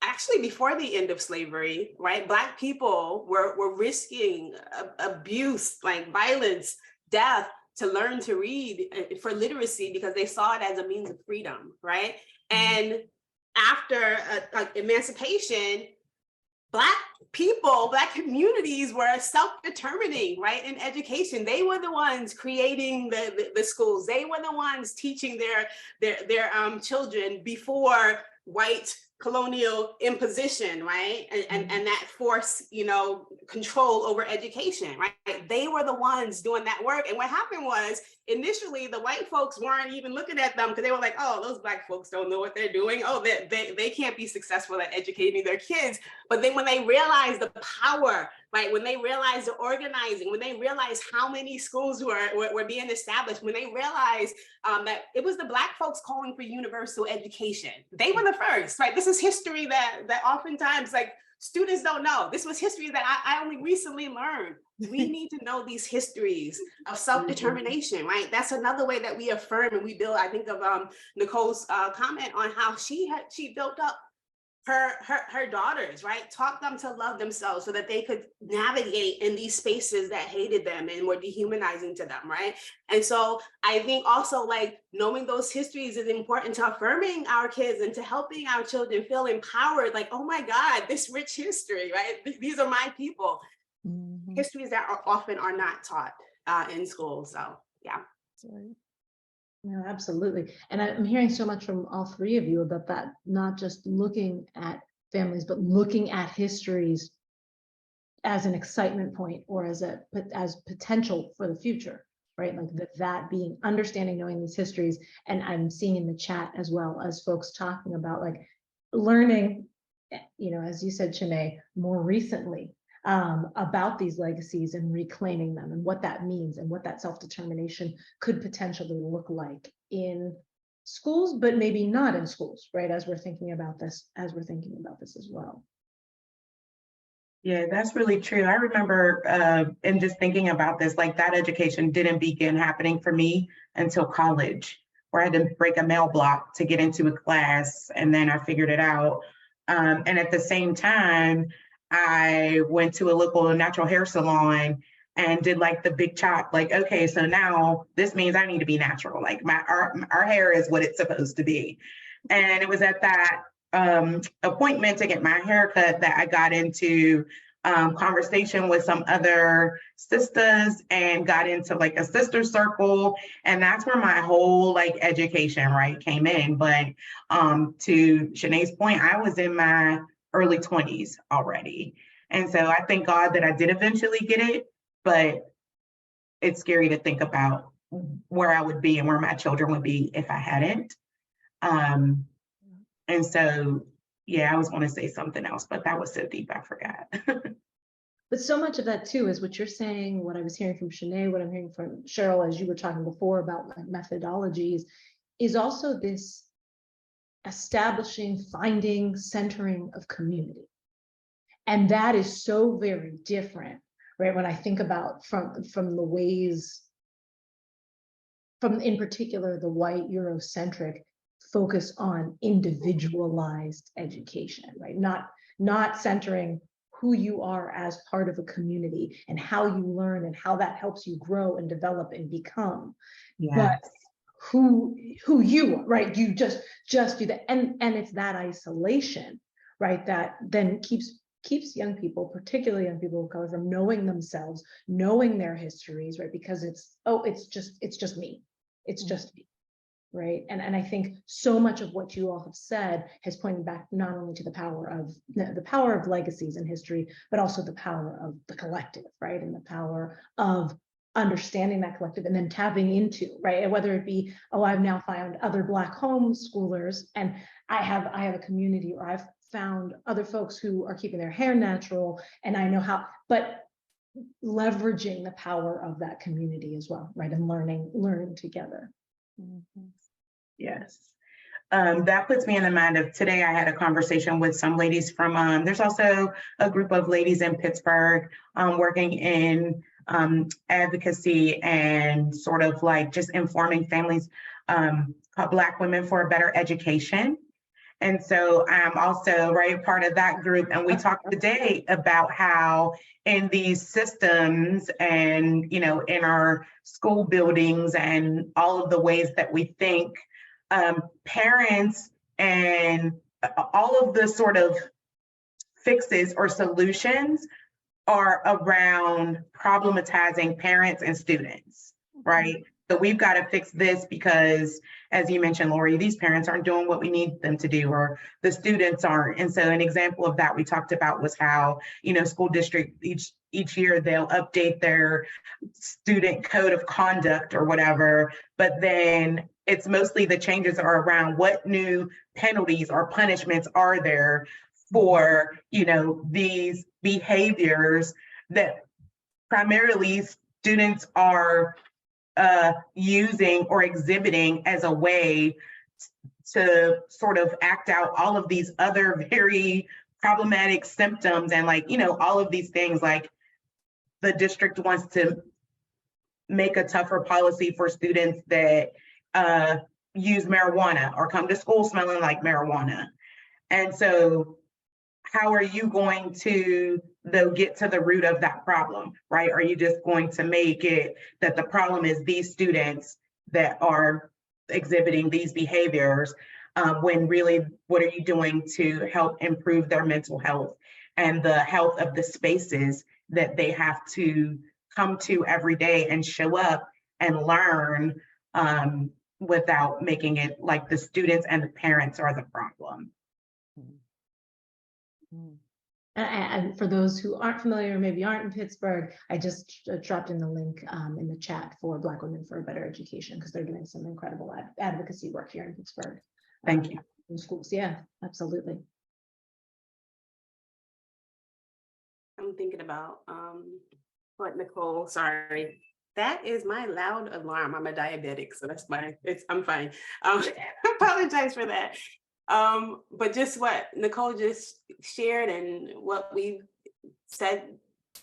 Actually, before the end of slavery, right, Black people were risking abuse, like violence, death, to learn to read for literacy because they saw it as a means of freedom, right? And after emancipation, Black people, Black communities were self-determining, right, in education. They were the ones creating the schools. They were the ones teaching their children before white colonial imposition, right? And that force, you know, control over education, right? They were the ones doing that work. And what happened was, initially, the white folks weren't even looking at them because they were like, oh, those Black folks don't know what they're doing. Oh, they can't be successful at educating their kids. But then when they realized the power, right? When they realized the organizing, when they realized how many schools were being established, when they realized that it was the Black folks calling for universal education, they were the first, right? This is history that oftentimes like students don't know. This was history that I only recently learned. We need to know these histories of self-determination, right? That's another way that we affirm and we build. I think of Nicole's comment on how she built up her daughters, right? Taught them to love themselves so that they could navigate in these spaces that hated them and were dehumanizing to them, right? And so I think also like knowing those histories is important to affirming our kids and to helping our children feel empowered, like, oh my God, this rich history, right? These are my people. Mhm. Histories that often are not taught in school, so yeah. Right. No, absolutely. And I'm hearing so much from all three of you about that, not just looking at families, but looking at histories as an excitement point or as potential for the future, right? Like that being understanding, knowing these histories. And I'm seeing in the chat as well as folks talking about like learning, as you said, Shaneé, more recently about these legacies and reclaiming them and what that means and what that self-determination could potentially look like in schools, but maybe not in schools, right? As we're thinking about this as well. Yeah, that's really true. I remember and just thinking about this, like that education didn't begin happening for me until college, where I had to break a mail block to get into a class, and then I figured it out. And at the same time, I went to a local natural hair salon and did like the big chop, like, okay, so now this means I need to be natural. Like our hair is what it's supposed to be. And it was at that appointment to get my haircut that I got into conversation with some other sisters and got into like a sister circle. And that's where my whole like education, right, came in. But to Shaneé's point, I was in my early 20s already. And so I thank God that I did eventually get it, but it's scary to think about where I would be and where my children would be if I hadn't. And so, yeah, I was going to say something else, but that was so deep, I forgot. But so much of that too is what you're saying, what I was hearing from Shaneé, what I'm hearing from Cheryl, as you were talking before about like methodologies, is also this establishing, finding, centering of community. And that is so very different, right? When I think about from the ways, from in particular, the white Eurocentric focus on individualized education, right? Not centering who you are as part of a community and how you learn and how that helps you grow and develop and become, but who you are, right? You just do that, and it's that isolation, right, that then keeps young people, particularly young people of color, from knowing themselves, knowing their histories, right? Because it's just me, right? And I think so much of what you all have said has pointed back not only to the power of legacies and history, but also the power of the collective, right? And the power of understanding that collective and then tapping into, right? And whether it be, oh, I've now found other Black homeschoolers and I have a community, or I've found other folks who are keeping their hair natural and I know how, but leveraging the power of that community as well, right? And learning together. Mhm. Yes. That puts me in the mind of today. I had a conversation with some ladies from, there's also a group of ladies in Pittsburgh working in advocacy and sort of like just informing families, called Black Women for a Better Education. And so I'm also part of that group. And we talked today about how in these systems and, in our school buildings and all of the ways that we think, parents and all of the sort of fixes or solutions are around problematizing parents and students, right? So we've got to fix this because, as you mentioned, Lori, these parents aren't doing what we need them to do, or the students aren't. And so an example of that we talked about was how, school district each year they'll update their student code of conduct or whatever, but then it's mostly the changes are around what new penalties or punishments are there for, these behaviors that primarily students are using or exhibiting as a way to sort of act out all of these other very problematic symptoms and all of these things. Like the district wants to make a tougher policy for students that use marijuana or come to school smelling like marijuana. And so how are you going to, though, get to the root of that problem, right? Are you just going to make it that the problem is these students that are exhibiting these behaviors, when really, what are you doing to help improve their mental health and the health of the spaces that they have to come to every day and show up and learn, without making it like the students and the parents are the problem? And for those who aren't familiar, or maybe aren't in Pittsburgh, I just dropped in the link in the chat for Black Women for a Better Education, because they're doing some incredible advocacy work here in Pittsburgh. Thank you. In schools, yeah, absolutely. I'm thinking about what Nichole, sorry. That is my loud alarm. I'm a diabetic, so that's my, I'm fine. I apologize for that. But just what Nichole just shared and what we've said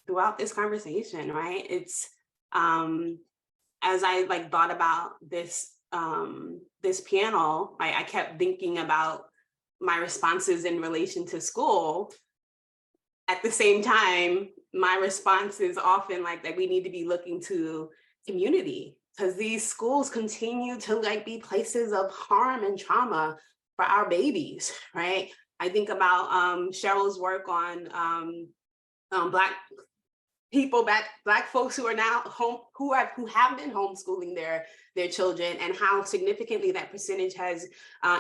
throughout this conversation, right? It's as I like thought about this this panel, I kept thinking about my responses in relation to school. At the same time, my response is often like that we need to be looking to community, because these schools continue to like be places of harm and trauma for our babies, right? I think about Cheryl's work on Black people, Black folks who are now home, who have been homeschooling their children, and how significantly that percentage has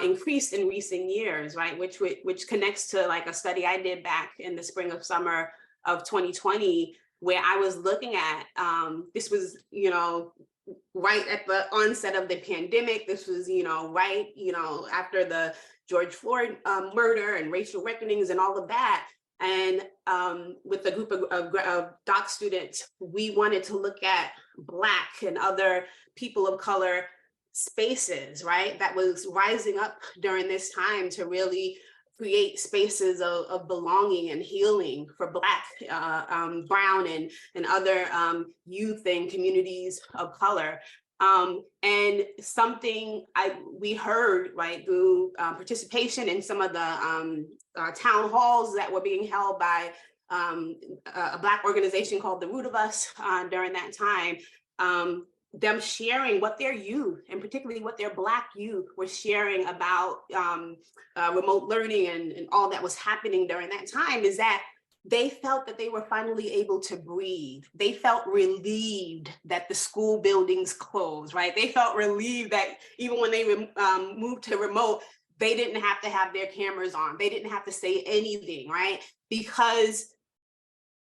increased in recent years, right? Which connects to like a study I did back in the spring of summer of 2020, where I was looking at, this was, you know, right at the onset of the pandemic. This was, you know, right, you know, after the George Floyd murder and racial reckonings and all of that. And with a group of doc students, we wanted to look at Black and other people of color spaces, right? That was rising up during this time to really create spaces of belonging and healing for Black, brown, and other youth and communities of color. And something we heard, right, through participation in some of the town halls that were being held by a Black organization called The Root of Us during that time, them sharing what their youth, and particularly what their Black youth were sharing about remote learning and all that was happening during that time, is that they felt that they were finally able to breathe. They felt relieved that the school buildings closed, right? They felt relieved that even when they moved to remote, they didn't have to have their cameras on. They didn't have to say anything, right? Because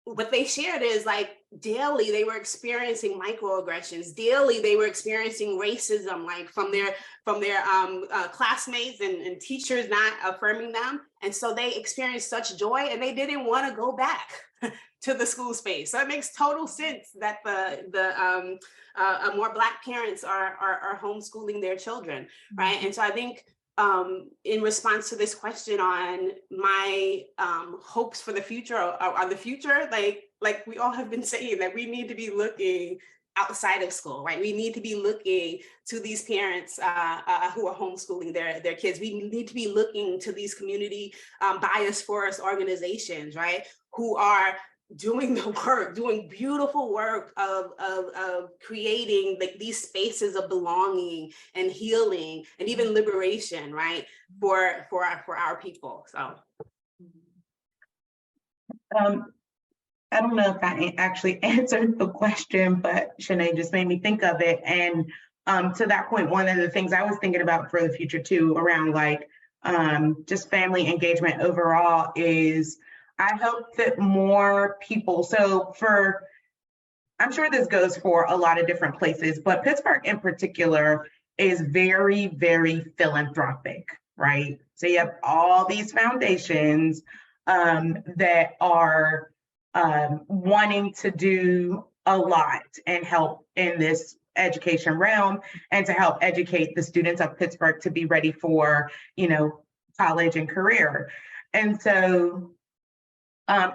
what they shared is like daily they were experiencing microaggressions. Daily they were experiencing racism, like from their classmates and teachers not affirming them. And so they experienced such joy, and they didn't want to go back to the school space. So it makes total sense that the more Black parents are homeschooling their children, right? Mm-hmm. And so I think in response to this question on my hopes for the future, or the future, like we all have been saying, that we need to be looking outside of school, right? We need to be looking to these parents who are homeschooling their kids. We need to be looking to these community bias forest organizations, right? Who are doing the work, doing beautiful work of creating like these spaces of belonging and healing and even liberation, right? For our people. So. I don't know if I actually answered the question, but Shaneé just made me think of it. And to that point, one of the things I was thinking about for the future too, around like just family engagement overall, is I hope that more people, I'm sure this goes for a lot of different places, but Pittsburgh in particular is very, very philanthropic, right? So you have all these foundations that are wanting to do a lot and help in this education realm, and to help educate the students of Pittsburgh to be ready for, you know, college and career. And so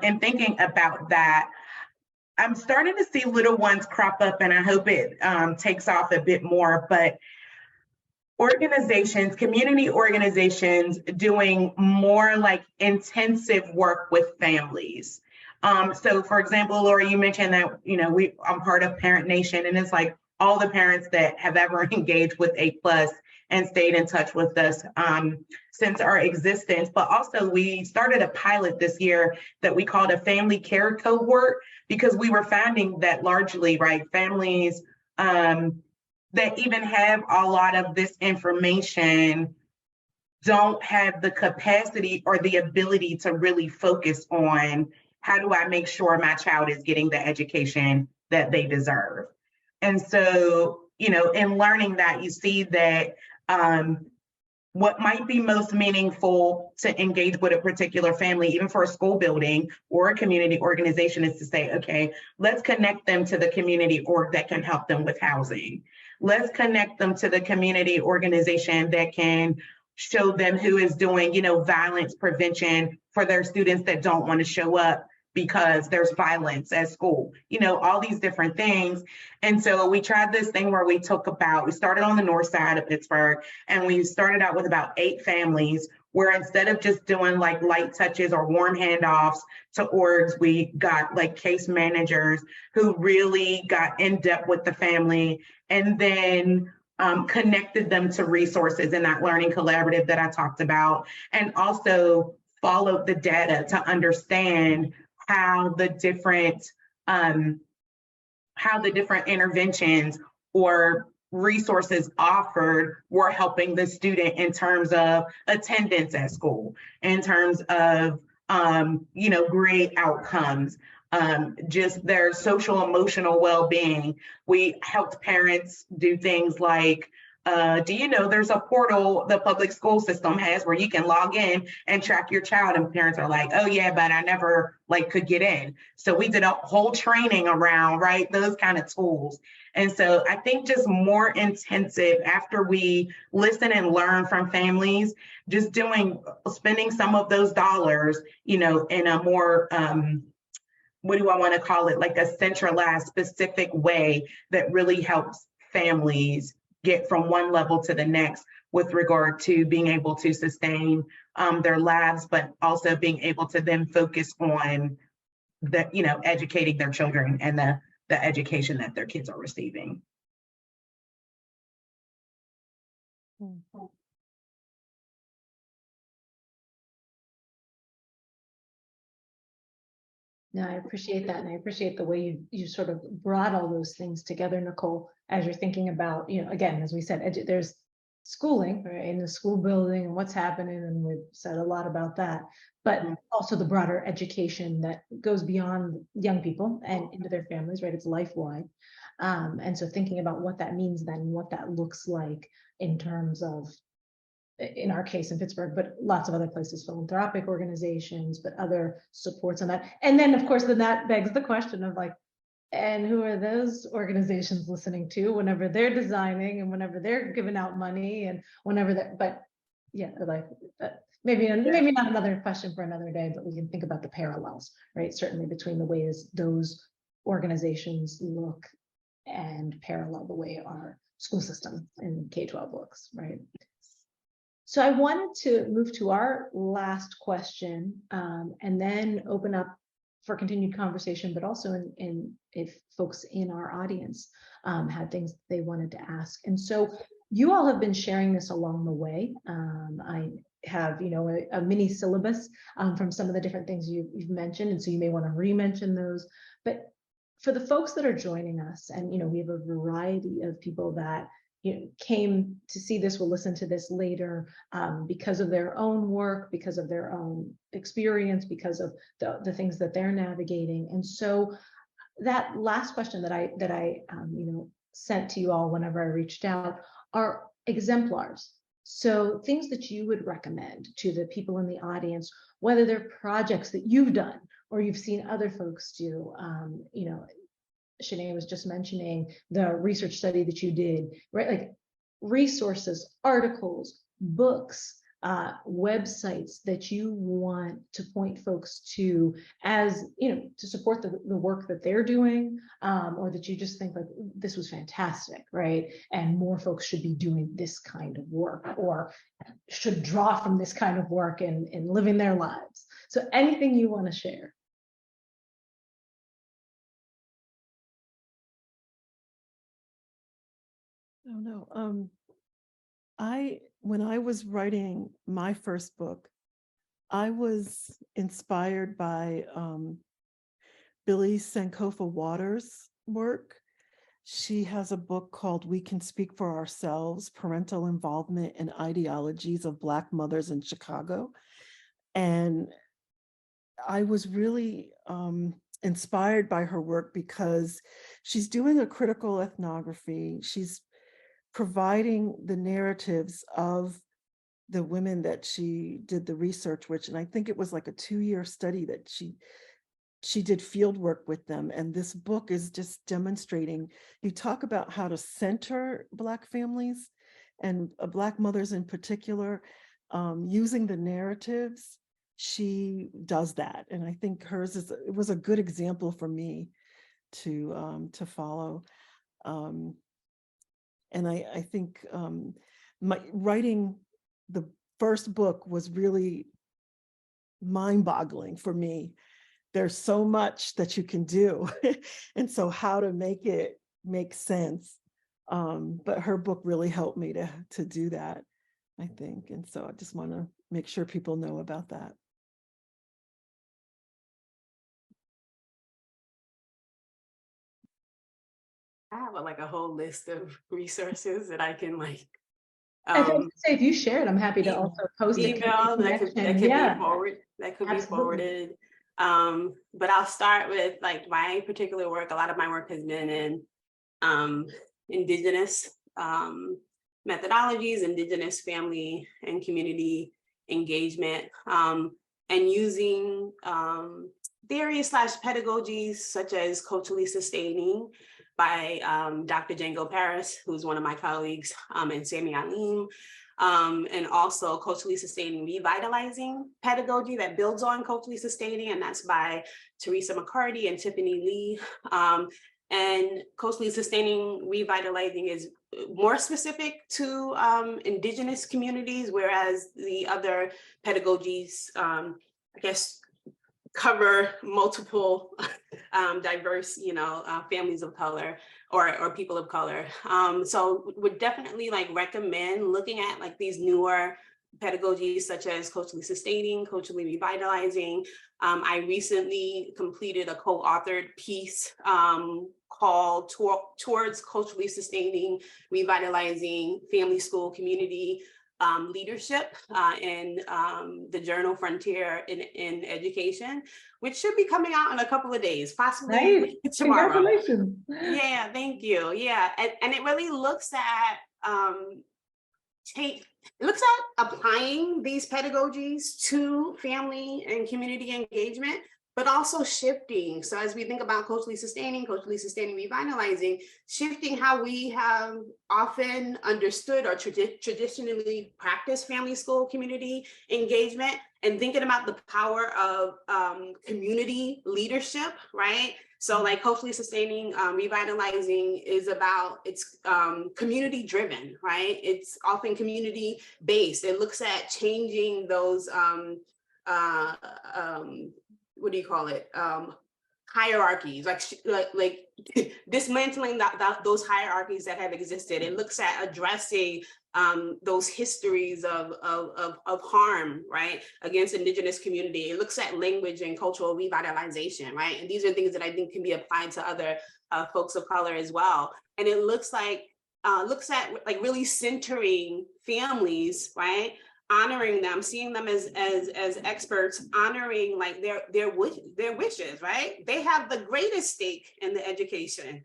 in thinking about that, I'm starting to see little ones crop up, and I hope it takes off a bit more. But community organizations doing more like intensive work with families. So for example, Lori, you mentioned that, I'm part of Parent Nation, and it's like all the parents that have ever engaged with A+ and stayed in touch with us since our existence. But also we started a pilot this year that we called a family care cohort, because we were finding that largely, right, families that even have a lot of this information don't have the capacity or the ability to really focus on how do I make sure my child is getting the education that they deserve. And so, in learning that, you see that what might be most meaningful to engage with a particular family, even for a school building or a community organization, is to say, okay, let's connect them to the community org that can help them with housing. Let's connect them to the community organization that can show them who is doing, violence prevention for their students that don't want to show up because there's violence at school, all these different things. And so we tried this thing where we started on the north side of Pittsburgh, and we started out with about 8 families, where instead of just doing like light touches or warm handoffs to orgs, we got like case managers who really got in depth with the family, and then connected them to resources in that learning collaborative that I talked about, and also followed the data to understand how the different interventions or resources offered were helping the student in terms of attendance at school, in terms of grade outcomes, just their social emotional well-being. We helped parents do things like, do you know there's a portal the public school system has where you can log in and track your child? And parents are like, oh yeah, but I never could get in. So we did a whole training around, right, those kind of tools. And so I think just more intensive after we listen and learn from families, just spending some of those dollars, in a more, what do I want to call it? Like a centralized, specific way that really helps families get from one level to the next with regard to being able to sustain their lives, but also being able to then focus on educating their children and the education that their kids are receiving. No, I appreciate that. And I appreciate the way you sort of brought all those things together, Nichole, as you're thinking about, again, as we said, there's schooling, right, in the school building and what's happening. And we've said a lot about that, but also the broader education that goes beyond young people and into their families, right? It's life-wide. And so thinking about what that means then, what that looks like in terms of, in our case in Pittsburgh, but lots of other places, philanthropic organizations, but other supports on that. And then of course, then that begs the question of like, and who are those organizations listening to whenever they're designing and whenever they're giving out money and whenever that, but yeah, like maybe not another question for another day, but we can think about the parallels, right? Certainly between the ways those organizations look and parallel the way our school system in K-12 looks, right? So I wanted to move to our last question and then open up for continued conversation, but also in if folks in our audience had things they wanted to ask. And so you all have been sharing this along the way. I have, a mini syllabus from some of the different things you've mentioned. And so you may want to re-mention those. But for the folks that are joining us, and, we have a variety of people that came to see this, will listen to this later because of their own work, because of their own experience, because of the things that they're navigating. And so that last question that I sent to you all whenever I reached out are exemplars. So things that you would recommend to the people in the audience, whether they're projects that you've done or you've seen other folks do, Shaneé was just mentioning the research study that you did, right? Like resources, articles, books, websites that you want to point folks to, as to support the work that they're doing, or that you just think like this was fantastic, right? And more folks should be doing this kind of work, or should draw from this kind of work in living their lives. So anything you want to share. Oh no. When I was writing my first book, I was inspired by Billy Sankofa Waters' work. She has a book called We Can Speak for Ourselves, Parental Involvement and Ideologies of Black Mothers in Chicago. And I was really inspired by her work because she's doing a critical ethnography. She's providing the narratives of the women that she did the research with. And I think it was like a 2-year study that she did field work with them. And this book is just demonstrating, you talk about how to center Black families and Black mothers in particular, using the narratives. She does that. And I think hers it was a good example for me to follow. And I think my writing the first book was really mind-boggling for me. There's so much that you can do. And so how to make it make sense. But her book really helped me to do that, I think. And so I just want to make sure people know about that. I have like a whole list of resources that I can like. I was gonna say, if you share it, I'm happy to also post it. Email that could be forwarded. That could be forwarded. But I'll start with like my particular work. A lot of my work has been in Indigenous methodologies, Indigenous family and community engagement, and using theories/pedagogies such as culturally sustaining by Dr. Django Paris, who's one of my colleagues, and Sami Alim, and also culturally sustaining revitalizing pedagogy that builds on culturally sustaining, and that's by Teresa McCarty and Tiffany Lee. And culturally sustaining revitalizing is more specific to Indigenous communities, whereas the other pedagogies, I guess, cover multiple diverse, families of color or people of color. So would definitely like recommend looking at like these newer pedagogies such as culturally sustaining, culturally revitalizing. I recently completed a co-authored piece called Towards Culturally Sustaining, Revitalizing Family, School, Community Leadership in the journal Frontier in Education, which should be coming out in a couple of days, possibly tomorrow. Congratulations. Yeah, thank you. Yeah, and it really looks at applying these pedagogies to family and community engagement, but also shifting. So as we think about culturally sustaining, revitalizing, shifting how we have often understood or traditionally practiced family, school, community engagement, and thinking about the power of community leadership, right? So like culturally sustaining, revitalizing is about, it's community driven, right? It's often community based. It looks at changing those, what do you call it? Hierarchies, like dismantling those hierarchies that have existed. It looks at addressing those histories of harm, right, against Indigenous community. It looks at language and cultural revitalization, right? And these are things that I think can be applied to other folks of color as well. And it looks at like really centering families, right? Honoring them, seeing them as experts, honoring like their wishes, right? They have the greatest stake in the education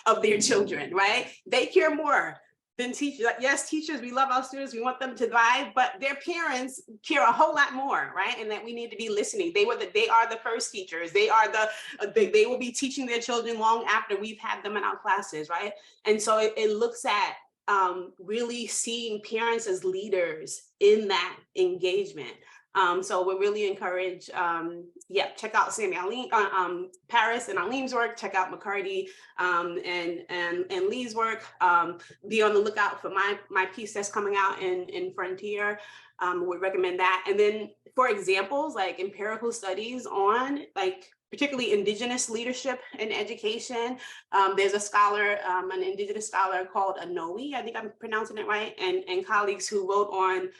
of their children, right? They care more than teachers. Like, yes, teachers, we love our students, we want them to thrive, but their parents care a whole lot more, right? And that we need to be listening. They are the first teachers. They will be teaching their children long after we've had them in our classes, right? And so it looks at really seeing parents as leaders in that engagement. So we really encourage, check out Paris and Alim's work, check out McCarty and Lee's work. Be on the lookout for my piece that's coming out in Frontier. Would recommend that. And then for examples, like empirical studies on particularly Indigenous leadership in education. There's a scholar, an Indigenous scholar called Anoe, I think I'm pronouncing it right, and colleagues who wrote on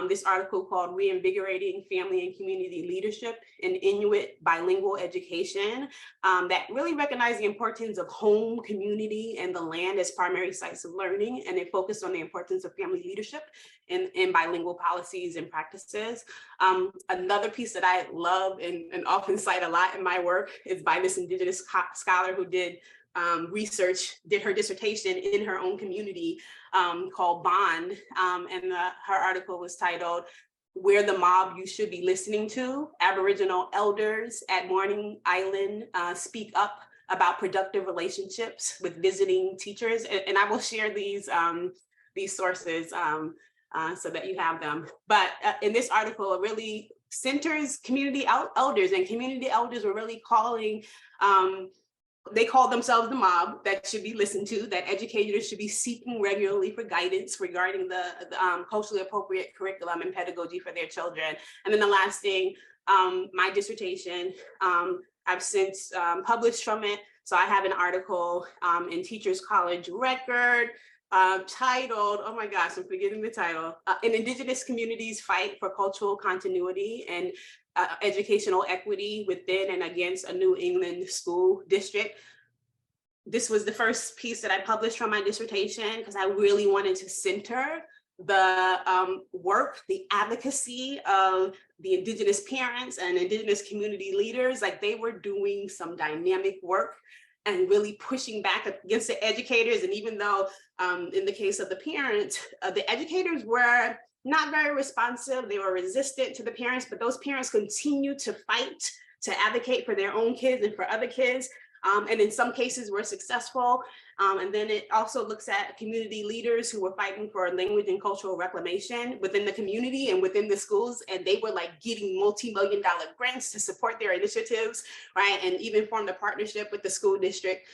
this article called Reinvigorating Family and Community Leadership in Inuit Bilingual Education, that really recognized the importance of home, community, and the land as primary sites of learning, and it focused on the importance of family leadership in bilingual policies and practices. Another piece that I love and often cite a lot in my work is by this Indigenous scholar who did her dissertation in her own community called Bond. And her article was titled, "We're the Mob You Should Be Listening To. Aboriginal Elders at Morning Island Speak Up About Productive Relationships with Visiting Teachers." And I will share these sources so that you have them. But in this article, it really centers community elders, and community elders were really calling they call themselves the mob that should be listened to, that educators should be seeking regularly for guidance regarding the culturally appropriate curriculum and pedagogy for their children. And then the last thing, my dissertation, I've since published from it. So I have an article in Teachers College Record titled, oh my gosh, I'm forgetting the title, An Indigenous Communities Fight for Cultural Continuity and Educational Equity Within and Against a New England School District. This was the first piece that I published from my dissertation because I really wanted to center the work, the advocacy of the Indigenous parents and Indigenous community leaders. Like, they were doing some dynamic work and really pushing back against the educators. And even though in the case of the parents, the educators were not very responsive, they were resistant to the parents, but those parents continue to fight, to advocate for their own kids and for other kids. And in some cases were successful. And then it also looks at community leaders who were fighting for language and cultural reclamation within the community and within the schools. And they were like getting multi-million-dollar grants to support their initiatives, right? And even formed a partnership with the school district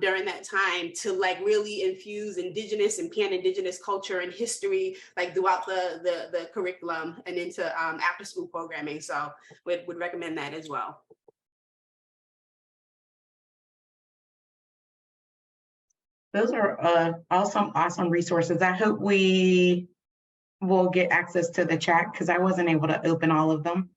during that time to like really infuse Indigenous and pan-Indigenous culture and history like throughout the curriculum and into after-school programming. So would recommend that as well. Those are awesome resources. I hope we will get access to the chat because I wasn't able to open all of them.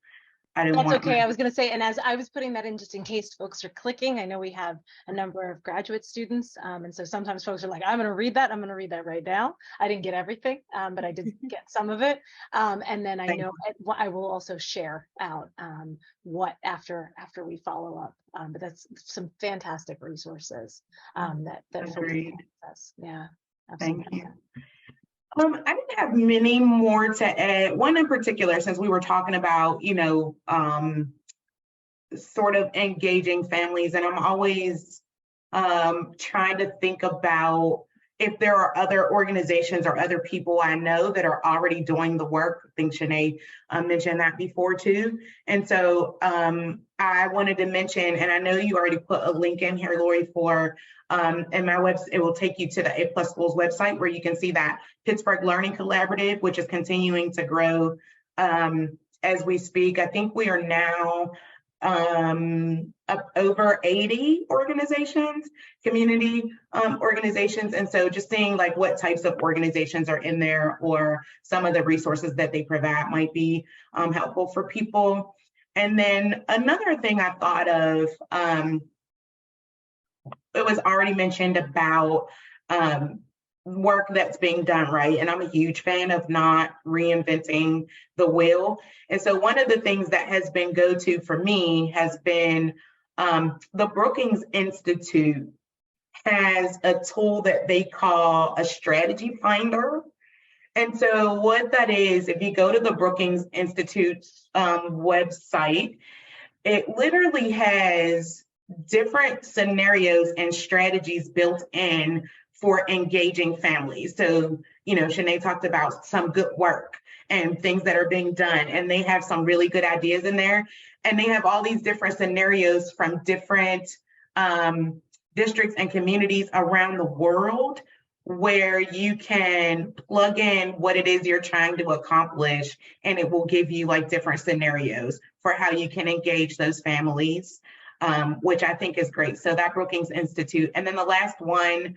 That's okay. I was going to say, and as I was putting that in, just in case folks are clicking, I know we have a number of graduate students. And so sometimes folks are like, I'm going to read that. I'm going to read that right now. I didn't get everything, but I did get some of it. And then I know I will also share out what after we follow up. But that's some fantastic resources that folks can access. Yeah, absolutely. Thank you. I didn't have many more to add. One in particular, since we were talking about, sort of engaging families, and I'm always trying to think about if there are other organizations or other people I know that are already doing the work. I think Shaneé mentioned that before too. And so I wanted to mention, and I know you already put a link in here, Lori, for in my website, it will take you to the A+ Schools website where you can see that Pittsburgh Learning Collaborative, which is continuing to grow as we speak. I think we are now up over 80 organizations, community organizations. And so just seeing like what types of organizations are in there or some of the resources that they provide might be helpful for people. And then another thing I thought of, it was already mentioned about work that's being done, right? And I'm a huge fan of not reinventing the wheel. And so one of the things that has been go-to for me has been the Brookings Institute has a tool that they call a strategy finder. And so what that is, if you go to the Brookings Institute's website, it literally has different scenarios and strategies built in for engaging families. So, Shaneé talked about some good work and things that are being done, and they have some really good ideas in there. And they have all these different scenarios from different districts and communities around the world where you can plug in what it is you're trying to accomplish, and it will give you like different scenarios for how you can engage those families, which I think is great. So that Brookings Institute. And then the last one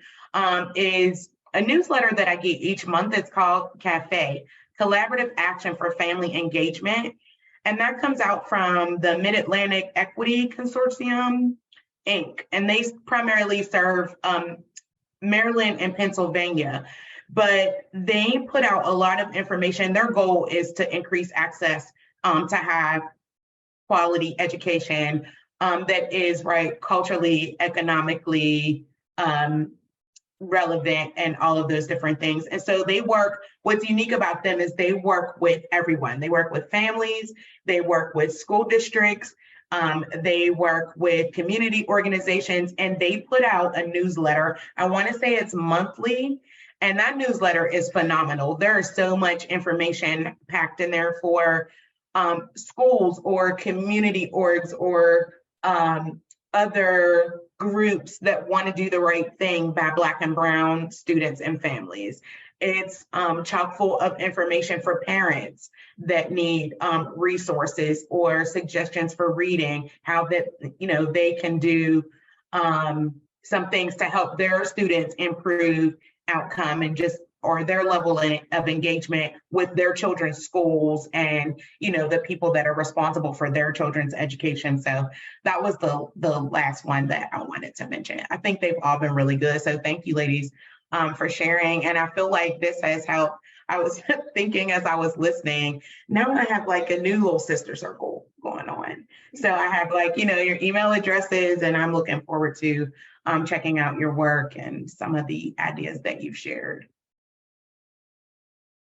is a newsletter that I get each month. It's called CAFE, Collaborative Action for Family Engagement. And that comes out from the Mid-Atlantic Equity Consortium, Inc. And they primarily serve Maryland and Pennsylvania, but they put out a lot of information. Their goal is to increase access to have quality education that is culturally, economically relevant, and all of those different things. And so they work, what's unique about them is they work with everyone. They work with families, they work with school districts, they work with community organizations, and they put out a newsletter. I want to say it's monthly, and that newsletter is phenomenal. There is so much information packed in there for schools or community orgs or other groups that want to do the right thing by Black and Brown students and families. It's chock full of information for parents that need resources or suggestions for reading, how that they can do some things to help their students improve outcome and or their level of engagement with their children's schools and the people that are responsible for their children's education. So that was the last one that I wanted to mention. I think they've all been really good. So thank you, ladies, for sharing. And I feel like this has helped. I was thinking as I was listening, now I have like a new little sister circle going on. So I have your email addresses, and I'm looking forward to checking out your work and some of the ideas that you've shared.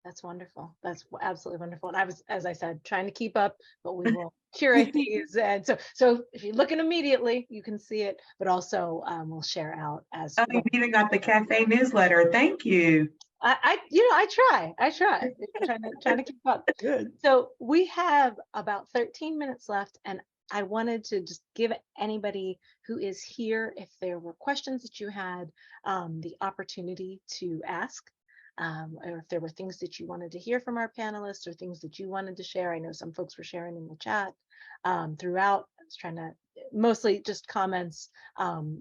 That's wonderful. That's absolutely wonderful. And I was, as I said, trying to keep up, but we will curate these. And so if you look in immediately, you can see it, but also we'll share out as well. You even got the CAFE newsletter. Thank you. I try. trying to keep up. Good. So we have about 13 minutes left, and I wanted to just give anybody who is here, if there were questions that you had, the opportunity to ask. Or if there were things that you wanted to hear from our panelists or things that you wanted to share. I know some folks were sharing in the chat throughout. I was trying to mostly just comments,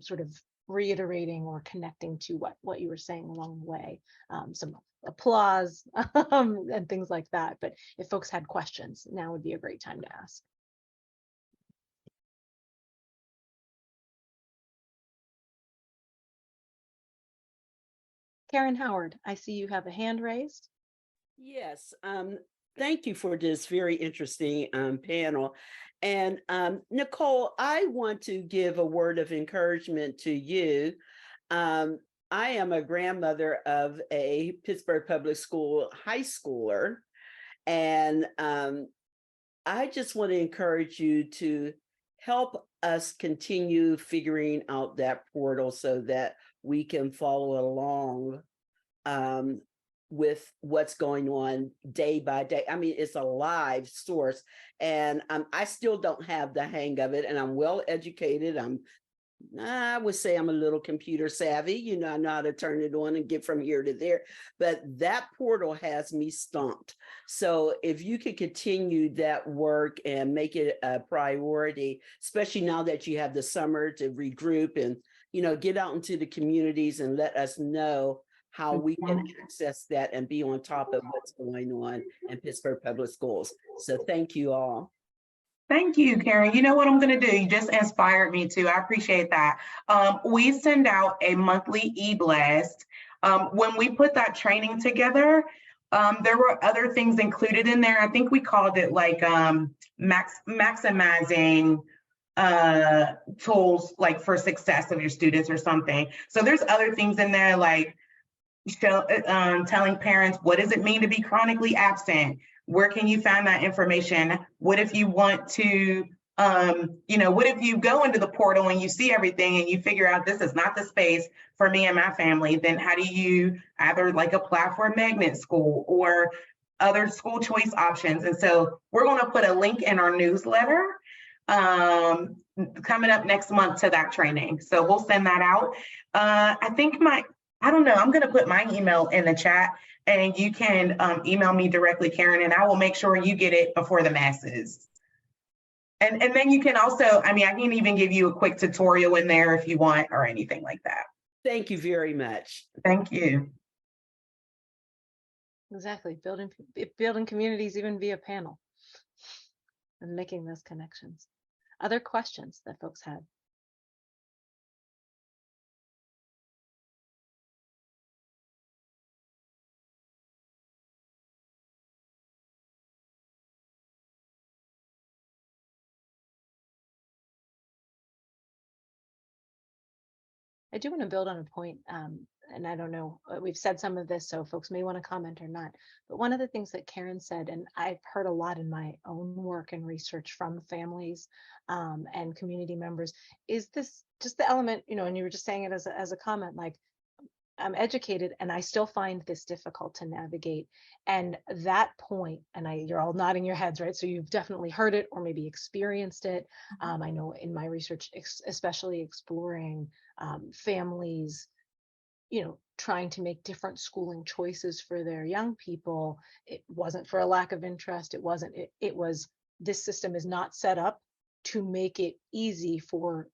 sort of reiterating or connecting to what you were saying along the way, some applause and things like that. But if folks had questions, now would be a great time to ask. Karen Howard, I see you have a hand raised. Yes, thank you for this very interesting panel. And Nichole, I want to give a word of encouragement to you. I am a grandmother of a Pittsburgh public school high schooler, and I just want to encourage you to help us continue figuring out that portal so that we can follow along with what's going on day by day. I mean, it's a live source, and I still don't have the hang of it, and I'm well educated. I would say I'm a little computer savvy. I know how to turn it on and get from here to there, but that portal has me stumped. So if you could continue that work and make it a priority, especially now that you have the summer to regroup and get out into the communities and let us know how we can access that and be on top of what's going on in Pittsburgh Public Schools. So thank you all. Thank you, Karen. You know what I'm going to do? You just inspired me to. I appreciate that. We send out a monthly e-blast. When we put that training together, there were other things included in there. I think we called it like maximizing tools like for success of your students or something. So there's other things in there like telling parents, what does it mean to be chronically absent? Where can you find that information? What if you want to What if you go into the portal and you see everything and you figure out this is not the space for me and my family? Then how do you either like apply for a magnet school or other school choice options? And so we're going to put a link in our newsletter coming up next month to that training. So we'll send that out. I don't know, I'm going to put my email in the chat and you can email me directly, Karen, and I will make sure you get it before the masses. And then you can also, I can even give you a quick tutorial in there if you want or anything like that. Thank you very much. Thank you. Exactly. Building communities even via panel and making those connections. Other questions that folks had? I do want to build on a point, and I don't know, we've said some of this, so folks may want to comment or not, but one of the things that Karen said, and I've heard a lot in my own work and research from families and community members, is this just the element, and you were just saying it as a comment, like, I'm educated and I still find this difficult to navigate. And that point, and you're all nodding your heads, right? So you've definitely heard it or maybe experienced it. I know in my research, especially exploring families, trying to make different schooling choices for their young people. It wasn't for a lack of interest. It wasn't, it was, this system is not set up to make it easy for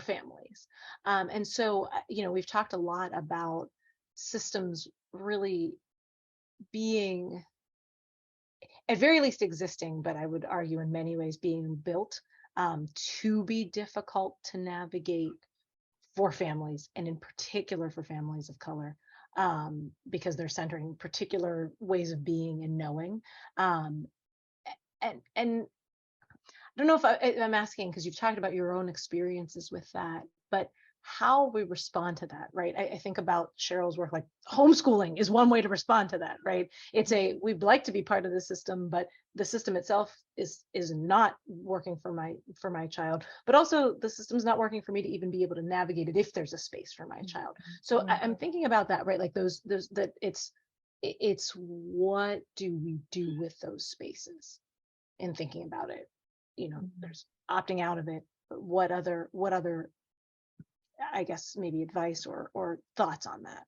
families. And so, we've talked a lot about systems really being, at very least existing, but I would argue in many ways being built to be difficult to navigate for families, and in particular for families of color, because they're centering particular ways of being and knowing. And I don't know if I'm asking because you've talked about your own experiences with that, but how we respond to that, right? I think about Cheryl's work, like homeschooling is one way to respond to that, right? It's we'd like to be part of the system, but the system itself is not working for my child, but also the system's not working for me to even be able to navigate it if there's a space for my child. So I'm thinking about that, right? Like those that it's what do we do with those spaces in thinking about it? There's opting out of it, but what other, I guess, maybe advice or thoughts on that?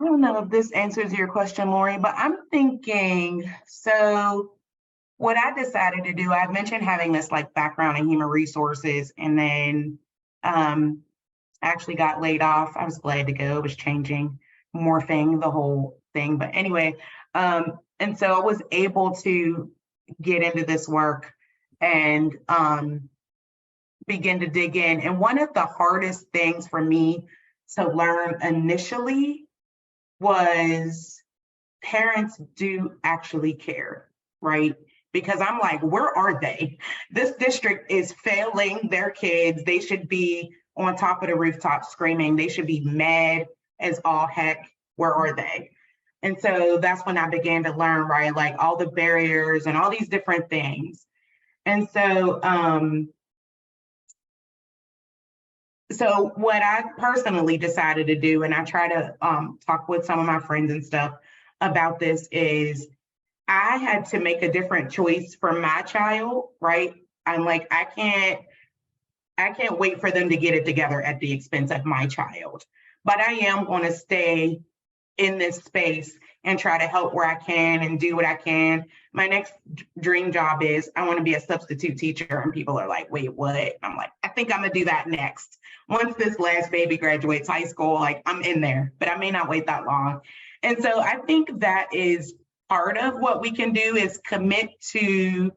I don't know if this answers your question, Lori, but I'm thinking, so what I decided to do, I mentioned having this like background in human resources, and then actually got laid off. I was glad to go. It was changing, morphing the whole thing. But anyway, and so I was able to get into this work and begin to dig in. And one of the hardest things for me to learn initially was parents do actually care, right? Because I'm like, where are they? This district is failing their kids. They should be on top of the rooftop screaming. They should be mad as all heck. Where are they? And so that's when I began to learn, right? Like all the barriers and all these different things. And so, so what I personally decided to do, and I try to talk with some of my friends and stuff about this, is I had to make a different choice for my child, right? I'm like, I can't wait for them to get it together at the expense of my child. But I am going to stay in this space and try to help where I can and do what I can. My next dream job is I want to be a substitute teacher, and people are like, wait, what? I'm like, I think I'm gonna do that next. Once this last baby graduates high school, like I'm in there, but I may not wait that long. And so I think that is part of what we can do, is commit to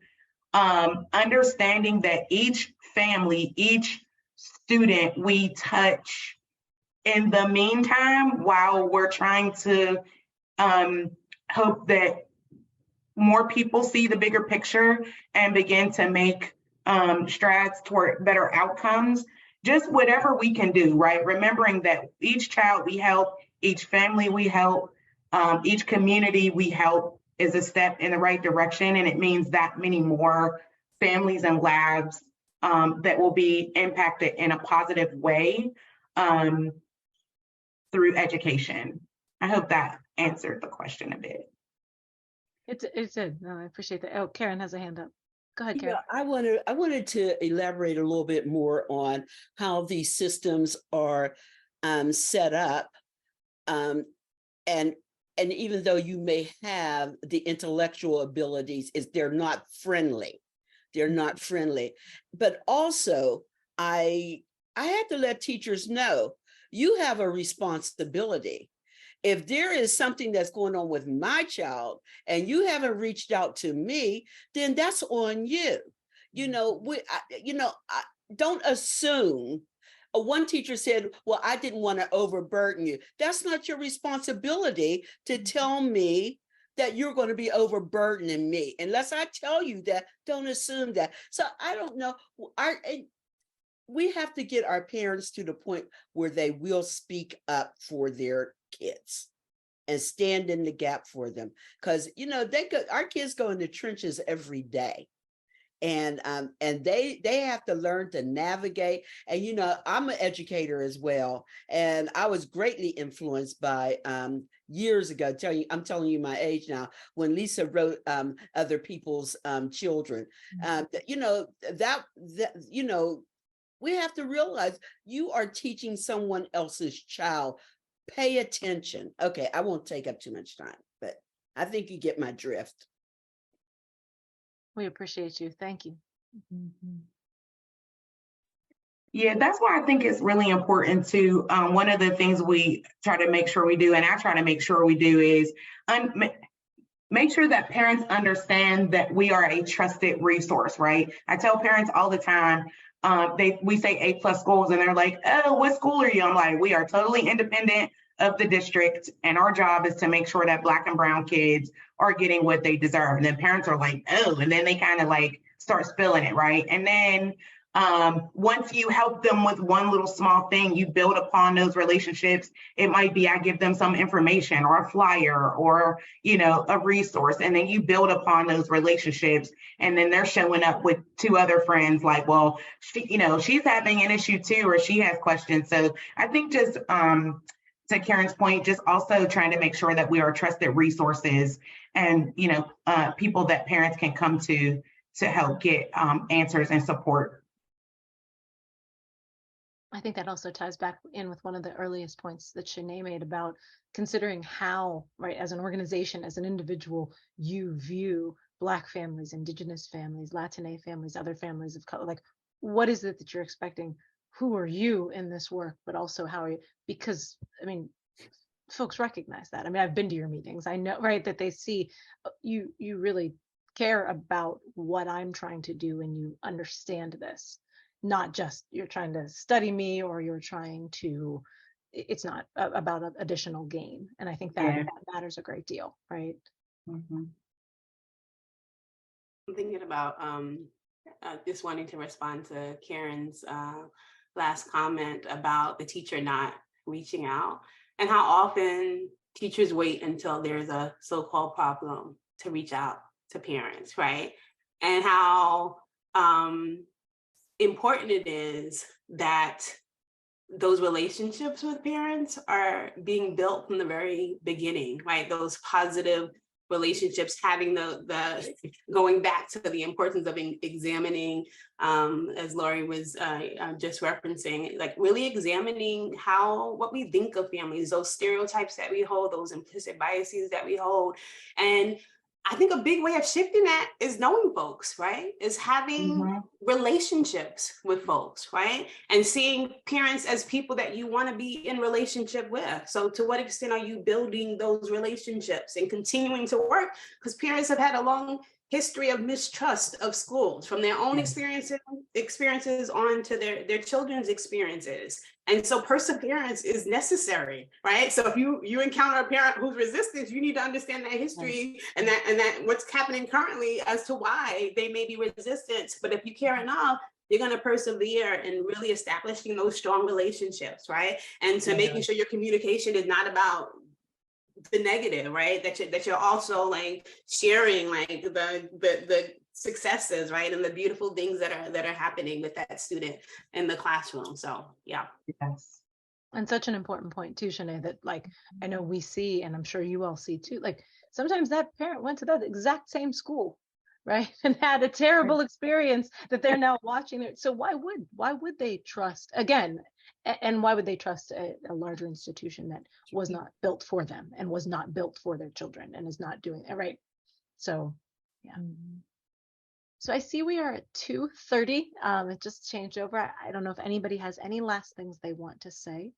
understanding that each family, each student we touch in the meantime, while we're trying to hope that more people see the bigger picture and begin to make strides toward better outcomes, just whatever we can do, right? Remembering that each child we help, each family we help, each community we help is a step in the right direction. And it means that many more families and labs that will be impacted in a positive way through education. I hope that answered the question a bit. It did. No, I appreciate that. Oh, Karen has a hand up. Go ahead, Karen. Yeah, I wanted to elaborate a little bit more on how these systems are set up. And even though you may have the intellectual abilities, they're not friendly. They're not friendly. But also, I had to let teachers know you have a responsibility. If there is something that's going on with my child and you haven't reached out to me, then that's on you. Don't assume. One teacher said, well, I didn't want to overburden you. That's not your responsibility to tell me that you're going to be overburdening me. Unless I tell you that, don't assume that. So I don't know. We have to get our parents to the point where they will speak up for their kids and stand in the gap for them. Because, our kids go in the trenches every day. And they have to learn to navigate. And, I'm an educator as well. And I was greatly influenced by years ago, I'm telling you my age now, when Lisa wrote Other People's Children, we have to realize you are teaching someone else's child. Pay attention. Okay, I won't take up too much time, but I think you get my drift. We appreciate you. Thank you. Yeah, that's why I think it's really important to, one of the things we try to make sure we do, and I try to make sure we do, is make sure that parents understand that we are a trusted resource, right? I tell parents all the time, we say A+ schools and they're like, oh, what school are you? I'm like, we are totally independent of the district, and our job is to make sure that Black and brown kids are getting what they deserve. And then parents are like, oh, and then they kind of like start spilling it, right? And then once you help them with one little small thing, you build upon those relationships. It might be I give them some information or a flyer or, a resource, and then you build upon those relationships. And then they're showing up with 2 other friends like, well, she's having an issue too, or she has questions. So I think just to Karen's point, just also trying to make sure that we are trusted resources and, people that parents can come to help get answers and support. I think that also ties back in with one of the earliest points that Shaneé made about considering how, right, as an organization, as an individual, you view Black families, Indigenous families, Latine families, other families of color. Like, what is it that you're expecting? Who are you in this work? But also, how are you? Because, folks recognize that. I've been to your meetings. I know, right, that they see you really care about what I'm trying to do, and you understand this. Not just you're trying to study me, or you're trying to, it's not about additional gain. And I think that matters a great deal, right? I'm thinking about just wanting to respond to Karen's last comment about the teacher not reaching out, and how often teachers wait until there's a so-called problem to reach out to parents, right? And how important it is that those relationships with parents are being built from the very beginning, right? Those positive relationships, having the going back to the importance of examining, as Lori was just referencing, like really examining what we think of families, those stereotypes that we hold, those implicit biases that we hold. And I think a big way of shifting that is knowing folks, right? Is having relationships with folks, right? And seeing parents as people that you want to be in relationship with. So to what extent are you building those relationships and continuing to work? Because parents have had a long history of mistrust of schools, from their own experiences on to their children's experiences. And so perseverance is necessary, right? So if you encounter a parent who's resistant, you need to understand that history and that what's happening currently as to why they may be resistant. But if you care enough, you're going to persevere in really establishing those strong relationships, right? And to making sure your communication is not about the negative, right? That you're also like sharing like the successes, right? And the beautiful things that are happening with that student in the classroom. So yeah. Yes. And such an important point too, Shaneé, that like, I know we see, and I'm sure you all see too, like sometimes that parent went to that exact same school, right? And had a terrible experience that they're now watching it. So why would they trust again? And why would they trust a larger institution that was not built for them and was not built for their children and is not doing it right? So yeah. So I see we are at 2:30. It just changed over. I don't know if anybody has any last things they want to say.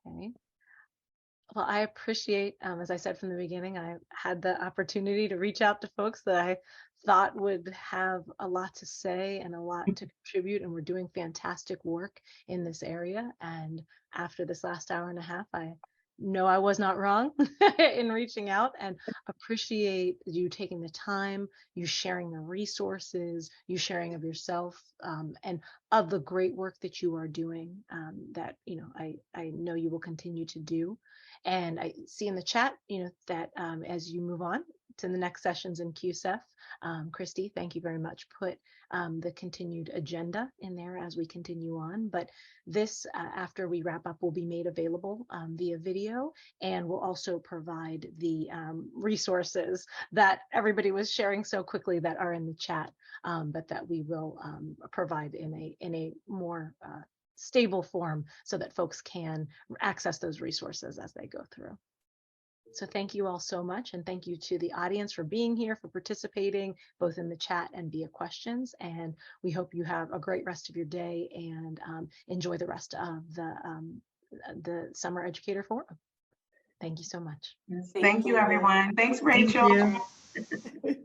Okay. Well, I appreciate, as I said from the beginning, I had the opportunity to reach out to folks that I thought would have a lot to say and a lot to contribute, and we're doing fantastic work in this area. And after this last hour and a half, I know I was not wrong in reaching out, and appreciate you taking the time, you sharing the resources, you sharing of yourself, and of the great work that you are doing, that, you know, I know you will continue to do. And I see in the chat, you know, that as you move on to the next sessions in CUESEF, Christy, thank you very much. Put the continued agenda in there as we continue on. But this, after we wrap up, will be made available via video, and we'll also provide the resources that everybody was sharing so quickly that are in the chat, but that we will provide in a more stable form so that folks can access those resources as they go through. So thank you all so much. And thank you to the audience for being here, for participating, both in the chat and via questions. And we hope you have a great rest of your day and enjoy the rest of the Summer Educator Forum. Thank you so much. Yes. Thank you, everyone. Thanks, Rachel. Thank you.